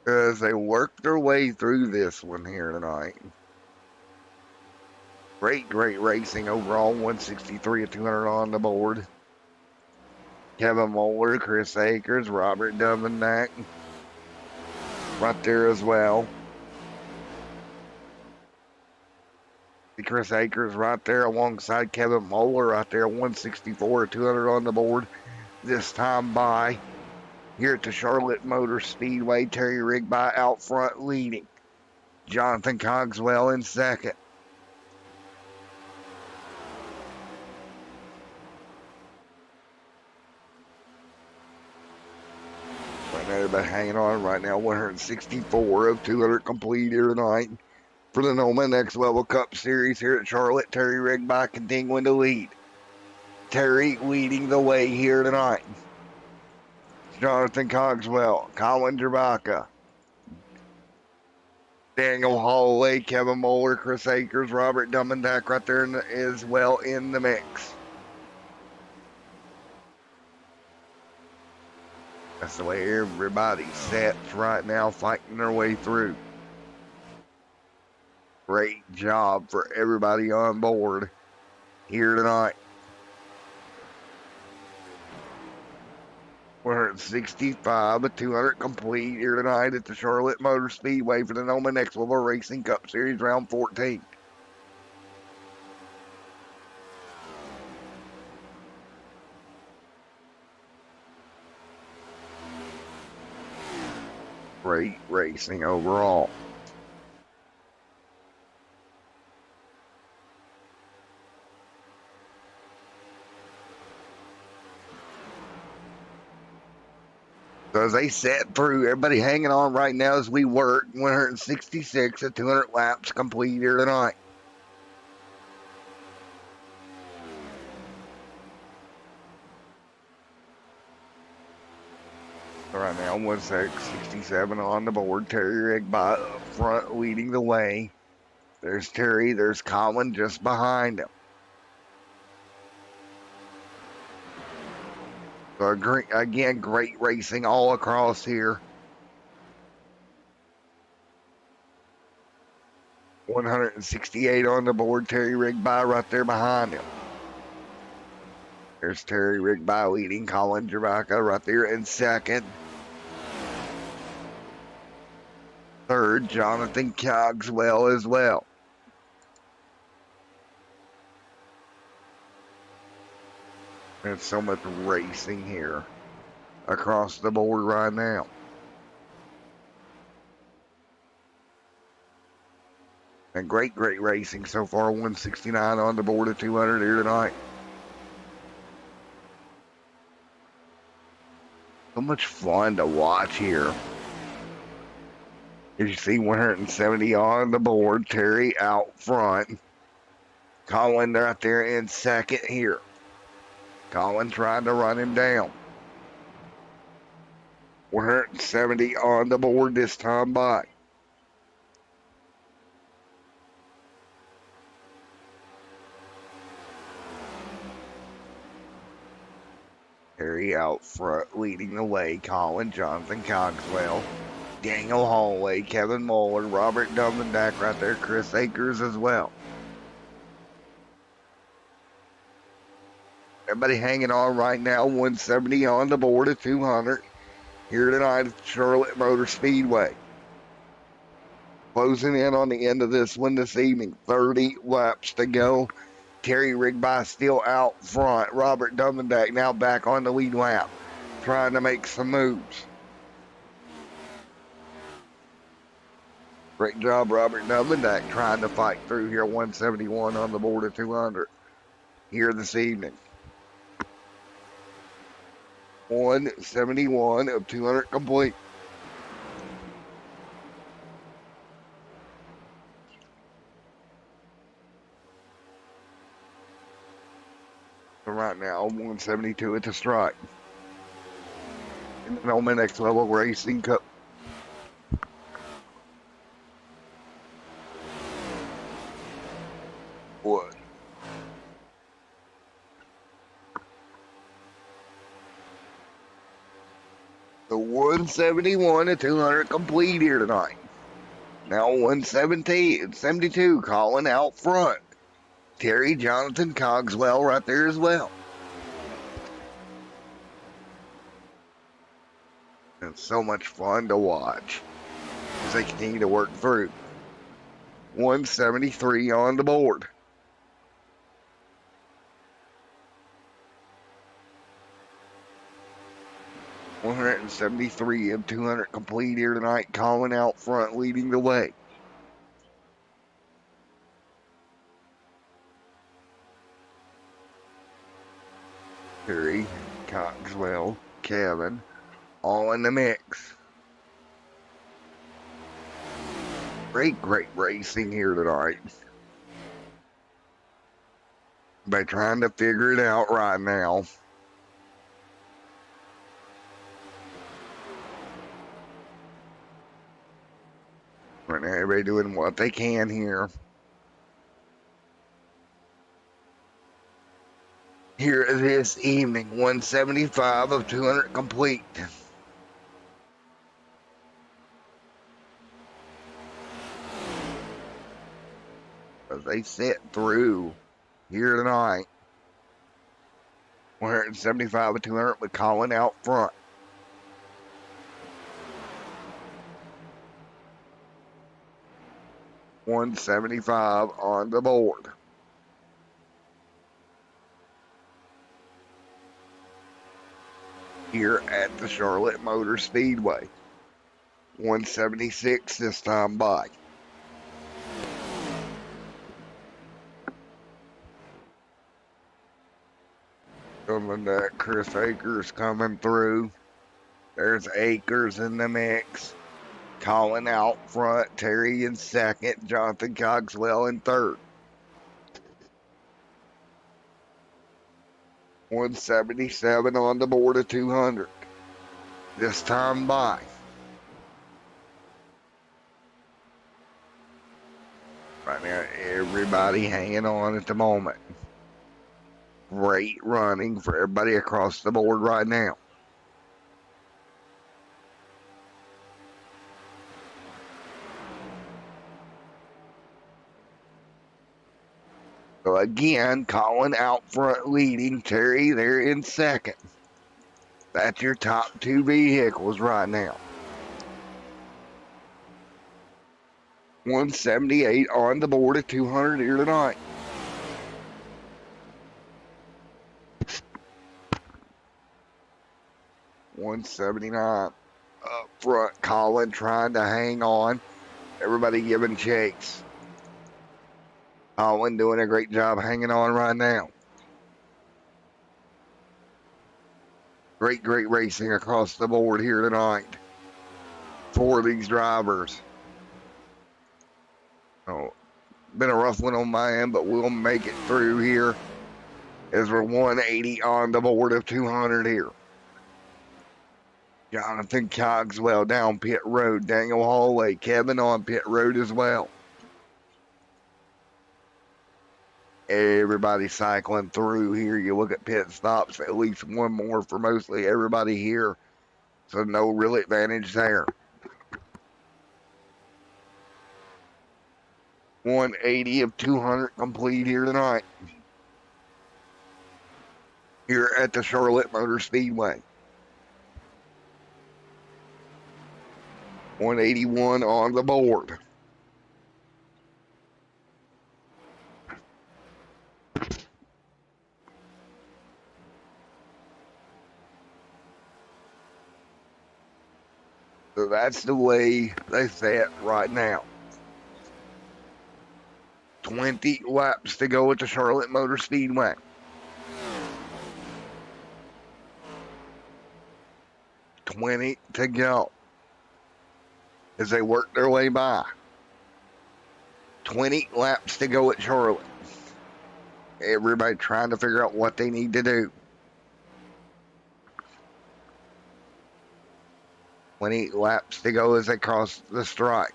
As they work their way through this one here tonight. Great racing overall. 163 of 200 on the board. Kevin Moeller, Chris Akers, Robert Duvendack right there as well. Chris Akers right there alongside Kevin Moeller right there. 164 of 200 on the board. This time by here at the Charlotte Motor Speedway. Terry Rigby out front leading. Jonathan Cogswell in second. Right now, everybody hanging on right now. 164 of 200 complete here tonight for the NOMA Next Level Cup Series here at Charlotte. Terry Rigby continuing to lead. Terry leading the way here tonight. Jonathan Cogswell, Colin Jerbaca, Daniel Holloway, Kevin Moeller, Chris Akers, Robert Duvendack right there as well in the mix. That's the way everybody sets right now, fighting their way through. Great job for everybody on board here tonight. 165 of 200 complete here tonight at the Charlotte Motor Speedway for the NOMA Next Level Racing Cup Series round 14. Great racing overall. So as they set through, everybody hanging on right now as we work. 166 at 200 laps complete here tonight. Right now, 167 on the board. Terry Rigby up front leading the way. There's Terry. There's Colin just behind him. So again, great racing all across here. 168 on the board. Terry Rigby right there behind him. There's Terry Rigby leading. Colin Jervaka right there in second. Third, Jonathan Cogswell as well. There's so much racing here across the board right now. And great racing so far. 169 on the board of 200 here tonight. So much fun to watch here. As you see, 170 on the board. Terry out front. Colin right there in second here. Colin trying to run him down. 170 on the board this time by. Terry out front leading the way. Colin, Jonathan Cogswell, Daniel Holloway, Kevin Muller, Robert Dumbendack right there, Chris Akers as well. Everybody hanging on right now. 170 on the board of 200 here tonight at Charlotte Motor Speedway. Closing in on the end of this one this evening. 30 laps to go. Terry Rigby still out front. Robert Dumbendack now back on the lead lap, trying to make some moves. Great job, Robert Dumbendack, trying to fight through here. 171 on the board of 200 here this evening. 171 of 200 complete. So right now, 172 at the strike. In the NOMA Next Level Racing Cup. What? The 171 at 200 complete here tonight. Now 172, Colin out front. Terry, Jonathan Cogswell right there as well. It's so much fun to watch as they continue to work through. 173 on the board. $173 of 200 complete here tonight. Colin out front leading the way. Terry, Cogswell, Kevin, all in the mix. Great racing here tonight. By trying to figure it out right now. Right now, everybody doing what they can here. Here this evening, 175 of 200 complete. As they sit through here tonight, 175 of 200 with Colin out front. $175 on the board. Here at the Charlotte Motor Speedway. 176 this time by. Coming that Chris Akers coming through. There's Akers in the mix. Colin out front. Terry in second. Jonathan Cogswell in third. 177 on the board of 200. this time by. Right now, everybody hanging on at the moment. Great running for everybody across the board right now. So again, Colin out front leading, Terry there in second. That's your top two vehicles right now. 178 on the board at 200 here tonight. $179 up front. Colin trying to hang on. Everybody giving chase. Colin doing a great job hanging on right now. Great racing across the board here tonight for these drivers. Oh, been a rough one on my end, but we'll make it through here as we're 180 on the board of 200 here. Jonathan Cogswell down pit road. Daniel Hallway, Kevin on pit road as well. Everybody cycling through here. You look at pit stops, at least one more for mostly everybody here. So no real advantage there. 180 of 200 complete here tonight. Here at the Charlotte Motor Speedway. 181 on the board. So that's the way they say it right now. 20 laps to go at the Charlotte Motor Speedway. $20 to go as they work their way by. 20 laps to go at Charlotte. Everybody trying to figure out what they need to do. 20 laps to go as they cross the stripe.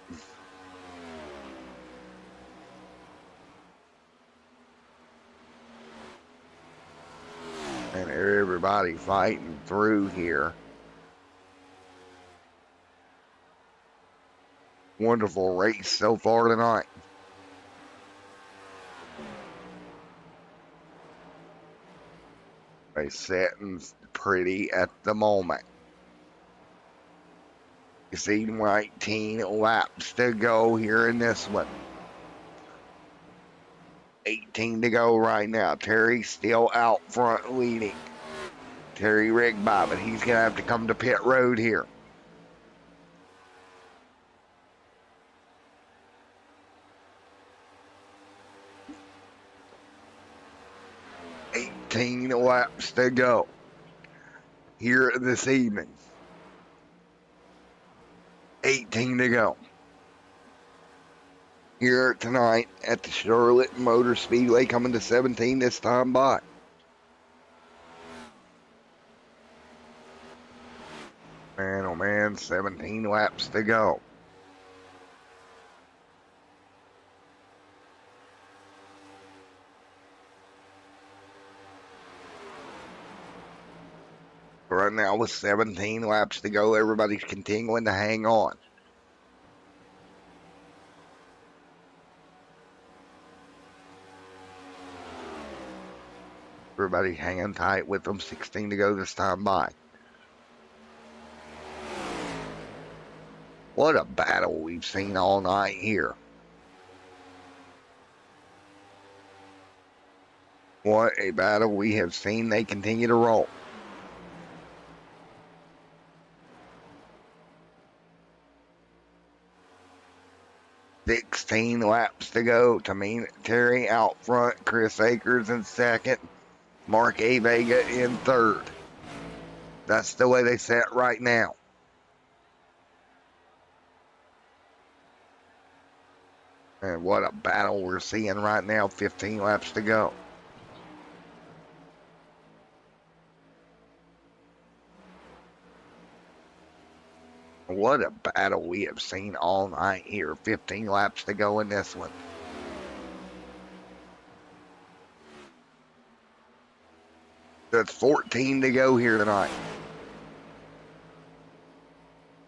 And everybody fighting through here. Wonderful race so far tonight. They're sitting pretty at the moment. You see 19 laps to go here in this one. 18 to go right now. Terry still out front leading. Terry Rigby, but he's going to have to come to pit road here. Laps to go here this evening. 18 to go here tonight at the Charlotte Motor Speedway, coming to 17 this time by. Man, oh man, 17 laps to go. Right now with 17 laps to go, everybody's continuing to hang on. Everybody hanging tight with them. 16 to go this time by. What a battle we've seen all night here. What a battle we have seen. They continue to roll. Sixteen laps to go. Terry out front. Chris Akers in second. Mark A. Vega in third. That's the way they set right now. And what a battle we're seeing right now. 15 laps to go. What a battle we have seen all night here. 15 laps to go in this one. That's 14 to go here tonight.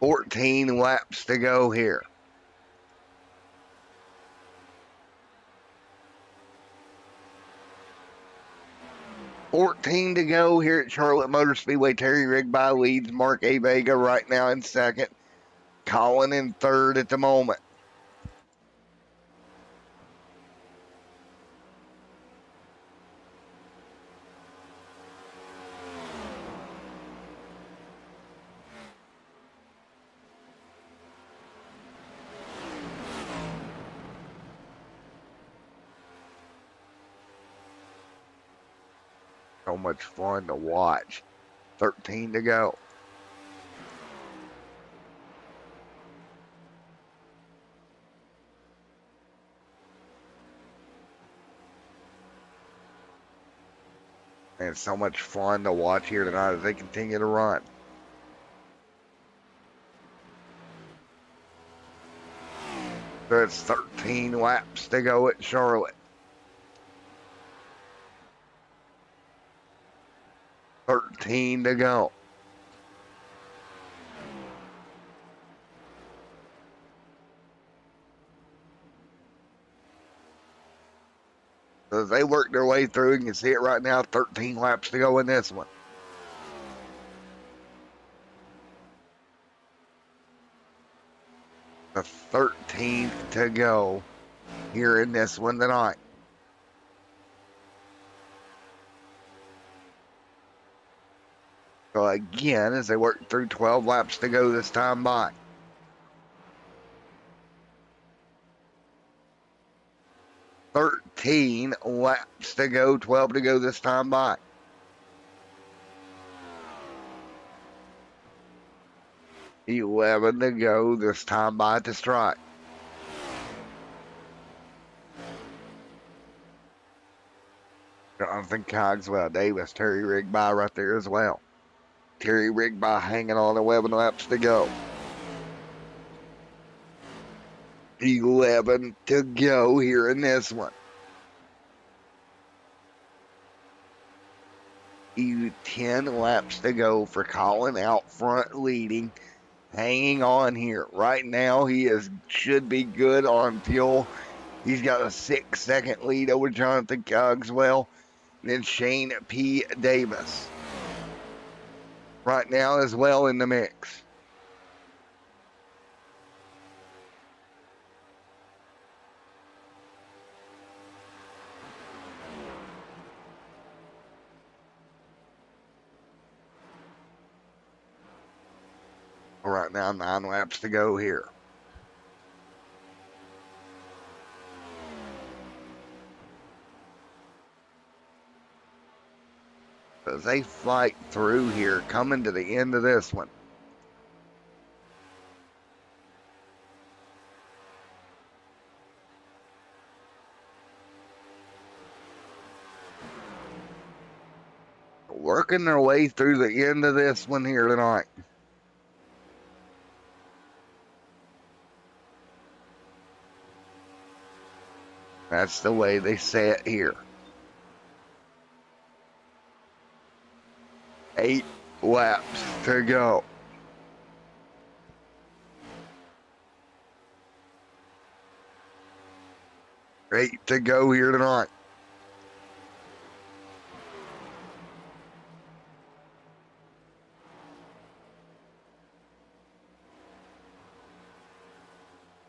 14 laps to go here. $14 to go here at Charlotte Motor Speedway. Terry Rigby leads Mark A. Vega right now in second. Colin in third at the moment. So much fun to watch. 13 to go. And so much fun to watch here tonight as they continue to run. So it's 13 laps to go at Charlotte. 13 to go. So as they work their way through, you can see it right now, 13 laps to go in this one. The 13th to go here in this one tonight. So again, as they work through 12 laps to go this time by. $13 laps to go, 12 to go this time by. $11 to go this time by at the strike. Jonathan Cogswell Davis, Terry Rigby right there as well. Terry Rigby hanging on 11 laps to go. 11 to go here in this one. 10 laps to go for Colin out front leading. Hanging on here. Right now he should be good on fuel. He's got a 6-second lead over Jonathan Cogswell. Then Shane P. Davis. Right now as well in the mix. Right now, 9 laps to go here. As they fight through here, coming to the end of this one. Working their way through the end of this one here tonight. That's the way they say it here. 8 laps to go. Eight to go here tonight.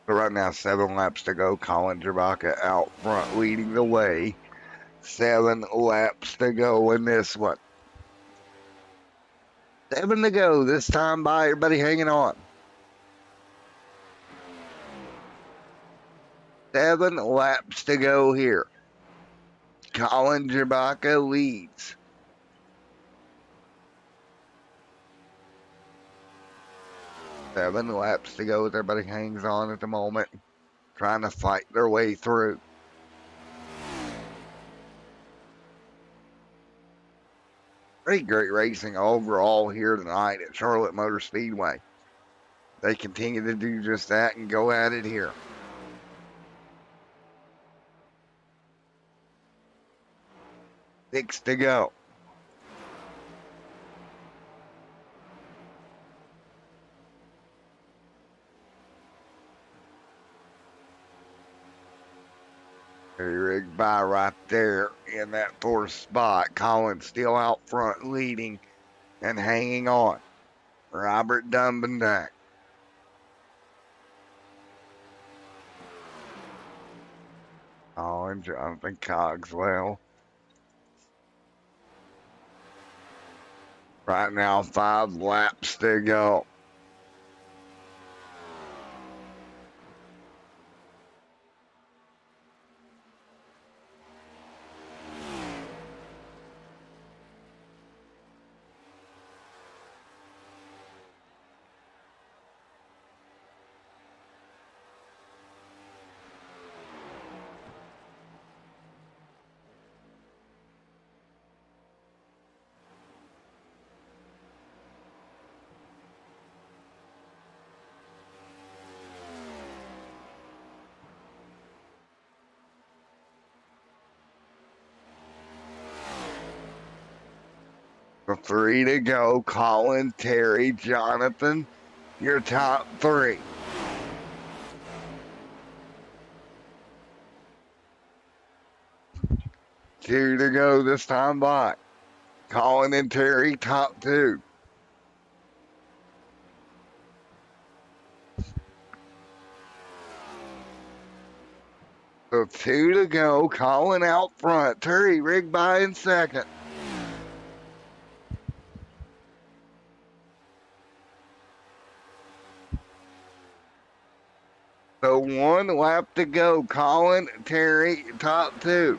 So right now, 7 laps to go. Colin Jabaka out front leading the way. 7 laps to go in this one. 7 to go this time by. Everybody hanging on. 7 laps to go here. Colin Jabaka leads. Seven laps to go. Everybody hangs on at the moment, trying to fight their way through. Great racing overall here tonight at Charlotte Motor Speedway. They continue to do just that and go at it here. Six to go. Rigged by right there in that fourth spot. Collins still out front leading and hanging on. Robert Dumbendack. Oh, and Jonathan Cogswell. Right now, 5 laps to go. For 3 to go. Colin, Terry, Jonathan, your top 3. Two to go this time by. Colin and Terry, top 2. So 2 to go. Colin out front. Terry rigged by in second. So 1 lap to go. Colin, Terry, top 2.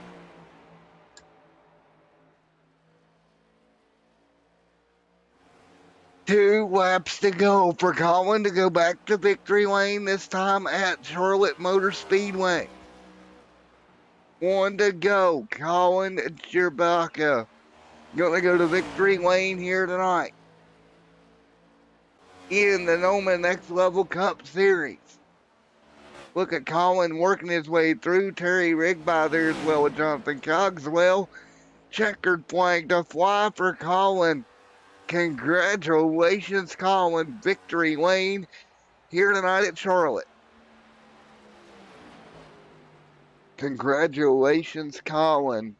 Two laps to go for Colin to go back to victory lane, this time at Charlotte Motor Speedway. 1 to go. Colin Chewbacca gonna go to victory lane here tonight in the NOMA Next Level Cup Series. Look at Colin working his way through. Terry rigged by there as well with Jonathan Cogswell. Checkered flag to fly for Colin. Congratulations, Colin. Victory lane here tonight at Charlotte. Congratulations, Colin.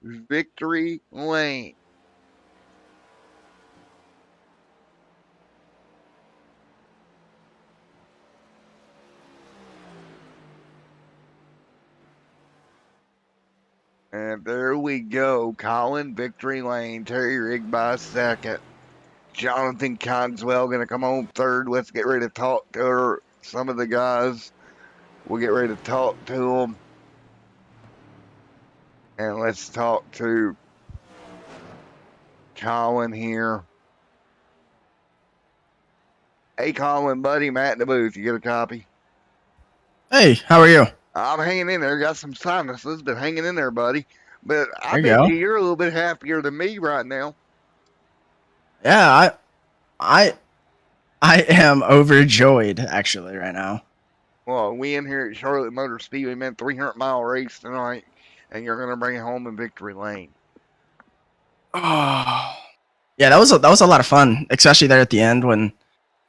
Victory lane. And there we go. Colin, victory lane. Terry Rigby second. Jonathan Cogswell going to come on third. Let's get ready to talk to some of the guys. We'll get ready to talk to them. And let's talk to Colin here. Hey, Colin, buddy, Matt in the booth. You get a copy? Hey, how are you? I'm hanging in there. Got some sinuses, but hanging in there, buddy. But I There you bet go. you're a little bit happier than me right now. Yeah, I am overjoyed actually right now. Well, we in here at Charlotte Motor Speedway, man, 300-mile race tonight, and you're gonna bring it home in victory lane. Oh, yeah, that was a lot of fun, especially there at the end when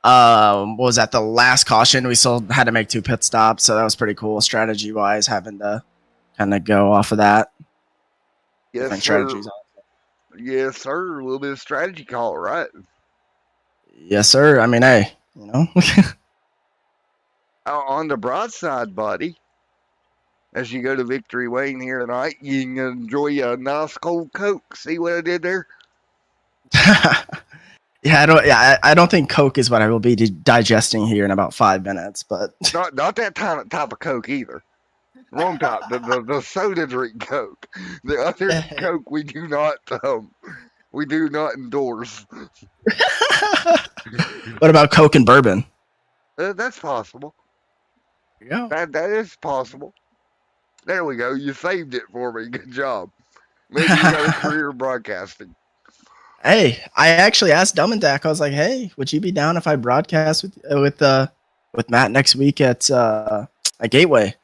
what was that, the last caution? We still had to make 2 pit stops, so that was pretty cool strategy wise, having to kind of go off of that. Yes, Different sir. strategies. Yes, sir. A little bit of strategy call, right? Yes, sir. I mean, hey, you know. On the broadside, buddy, as you go to victory lane here tonight, you can enjoy a nice cold Coke. See what I did there? Yeah, I don't think Coke is what I will be digesting here in about 5 minutes, but Not that type of Coke either. Wrong type. The soda drink Coke. The other Coke we do not endorse. what about Coke and bourbon? That's possible. Yeah. That is possible. There we go. You saved it for me. Good job. Maybe you got a career in broadcasting. Hey, I actually asked Dumb and Dak. I was like, "Hey, would you be down if I broadcast with Matt next week at Gateway?"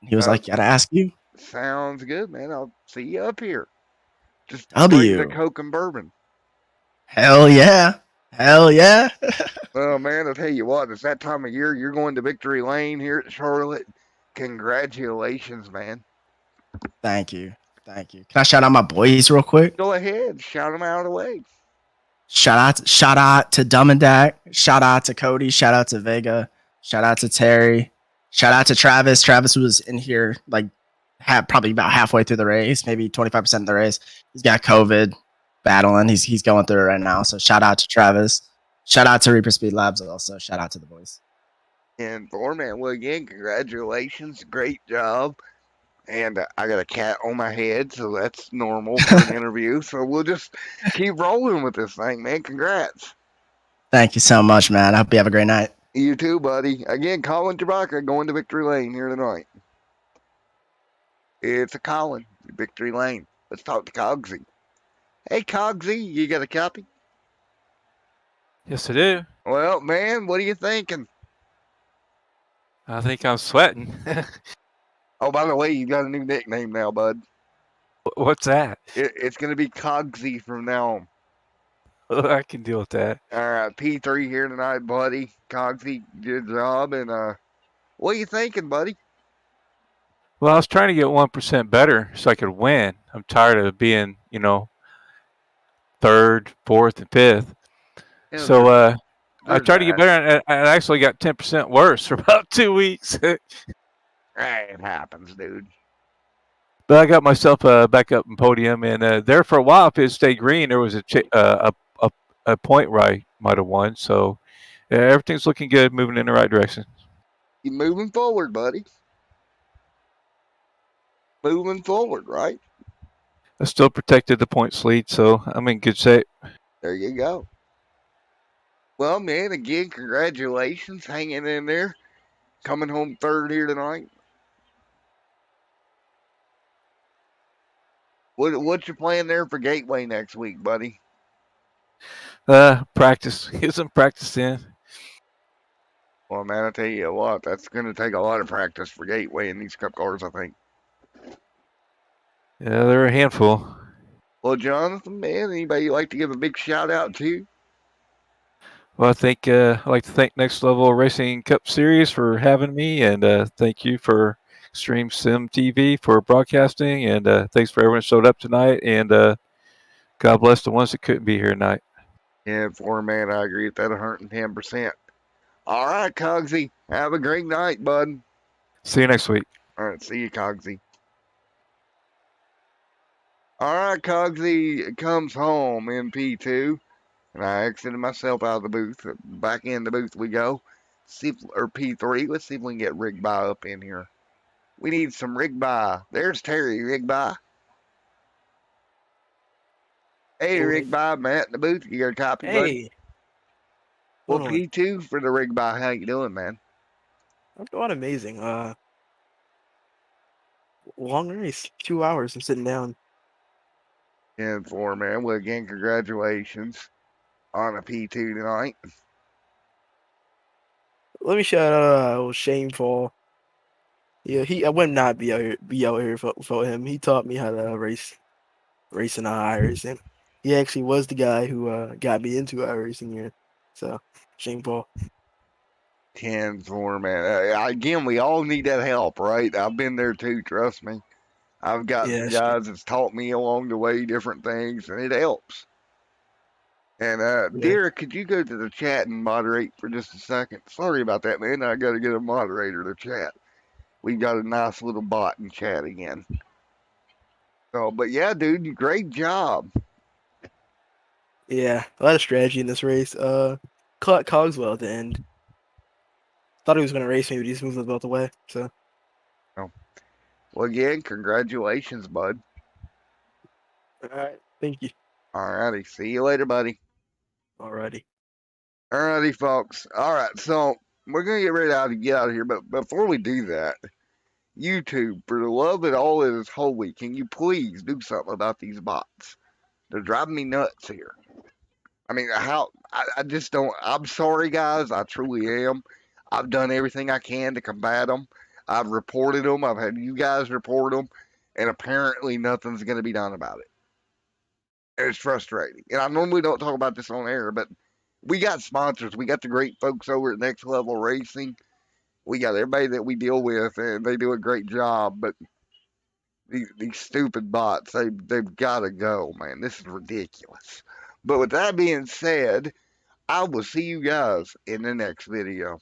He was like, "Gotta ask you." Sounds good, man. I'll see you up here. Just bring the W. Coke and bourbon. Hell yeah. Hell yeah. Well, man, I'll tell you what, it's that time of year. You're going to Victory Lane here at Charlotte. Congratulations, man. Thank you. Thank you. Can I shout out my boys real quick? Go ahead, shout them out of the way. Shout out to Dumb and Dak. Shout out to Cody. Shout out to Vega. Shout out to Terry. Shout out to Travis. Travis was in here like probably about halfway through the race, maybe 25% of the race. He's got COVID, battling. He's going through it right now. So shout out to Travis. Shout out to Reaper Speed Labs also. Shout out to the boys. And Foreman, well, again, congratulations. Great job. And I got a cat on my head, so that's normal for an interview. So we'll just keep rolling with this thing, man. Congrats. Thank you so much, man. I hope you have a great night. You too, buddy. Again, Colin Chewbacca going to Victory Lane here tonight. It's a Colin, Victory Lane. Let's talk to Cogsy. Hey, Cogsy, you got a copy? Yes, I do. Well, man, what are you thinking? I think I'm sweating. Oh, by the way, you got a new nickname now, bud. What's that? It's going to be Cogsy from now on. I can deal with that. All right, P3 here tonight, buddy. Cogsy, good job. And what are you thinking, buddy? Well, I was trying to get 1% better so I could win. I'm tired of being, third, fourth, and fifth. Yeah, So I tried to that. get better, and I actually got 10% worse for about 2 weeks. Hey, it happens, dude. But I got myself back up in podium, and there for a while, if it stayed green, there was a point where I might have won. So everything's looking good, moving in the right direction. You're moving forward, buddy. Moving forward, right? I still protected the points lead, so I'm in good shape. There you go. Well, man, again, congratulations, hanging in there, coming home third here tonight. What's your plan there for Gateway next week, buddy? Practice. Get some practice in. Well, man, I tell you what, that's going to take a lot of practice for Gateway in these Cup cars, I think. Yeah, they're a handful. Well, Jonathan, man, anybody you'd like to give a big shout out to? Well, I think I'd like to thank Next Level Racing Cup Series for having me, and thank you for extremesimtv for broadcasting, and thanks for everyone who showed up tonight, and God bless the ones that couldn't be here tonight. Yeah, man, I agree with that 110%. All right, Cogsy, have a great night, bud. See you next week. All right, see you, Cogsy. All right, Cogsy comes home in P2, and I exited myself out of the booth. Back in the booth we go. Or P3. Let's see if we can get Rigby up in here. We need some Rigby. There's Terry Rigby. Hey, Rigby, Matt in the booth. You got a copy, buddy? Hey. Well, P2 for the Rigby. How you doing, man? I'm doing amazing. Long race, 2 hours. I'm sitting down. And man. Well, again, congratulations on a P2 tonight. Let me shout out Shameful. Yeah, I would not be out here without him. He taught me how to race in iRacing. He actually was the guy who got me into iRacing here. So, Shameful. 10-4, man. Again, we all need that help, right? I've been there too, trust me. I've got some guys that's taught me along the way different things, and it helps. And, Derek, could you go to the chat and moderate for just a second? Sorry about that, man. I got to get a moderator to chat. We got a nice little bot in chat again. So, but yeah, dude, great job. Yeah, a lot of strategy in this race. Caught Cogswell at the end. Thought he was going to race me, but he just moved the belt away. So. Oh. Well, again, congratulations, bud. All right, thank you. All righty, see you later, buddy. All righty. All righty, folks. All right, so we're going to get ready to get out of here, but before we do that, YouTube, for the love that all is holy, can you please do something about these bots? They're driving me nuts here. I mean, I just don't. I'm sorry, guys. I truly am. I've done everything I can to combat them. I've reported them. I've had you guys report them, and apparently nothing's going to be done about it. It's frustrating. And I normally don't talk about this on air, but we got sponsors. We got the great folks over at Next Level Racing. We got everybody that we deal with, and they do a great job. But these stupid bots, they've got to go, man. This is ridiculous. But with that being said, I will see you guys in the next video.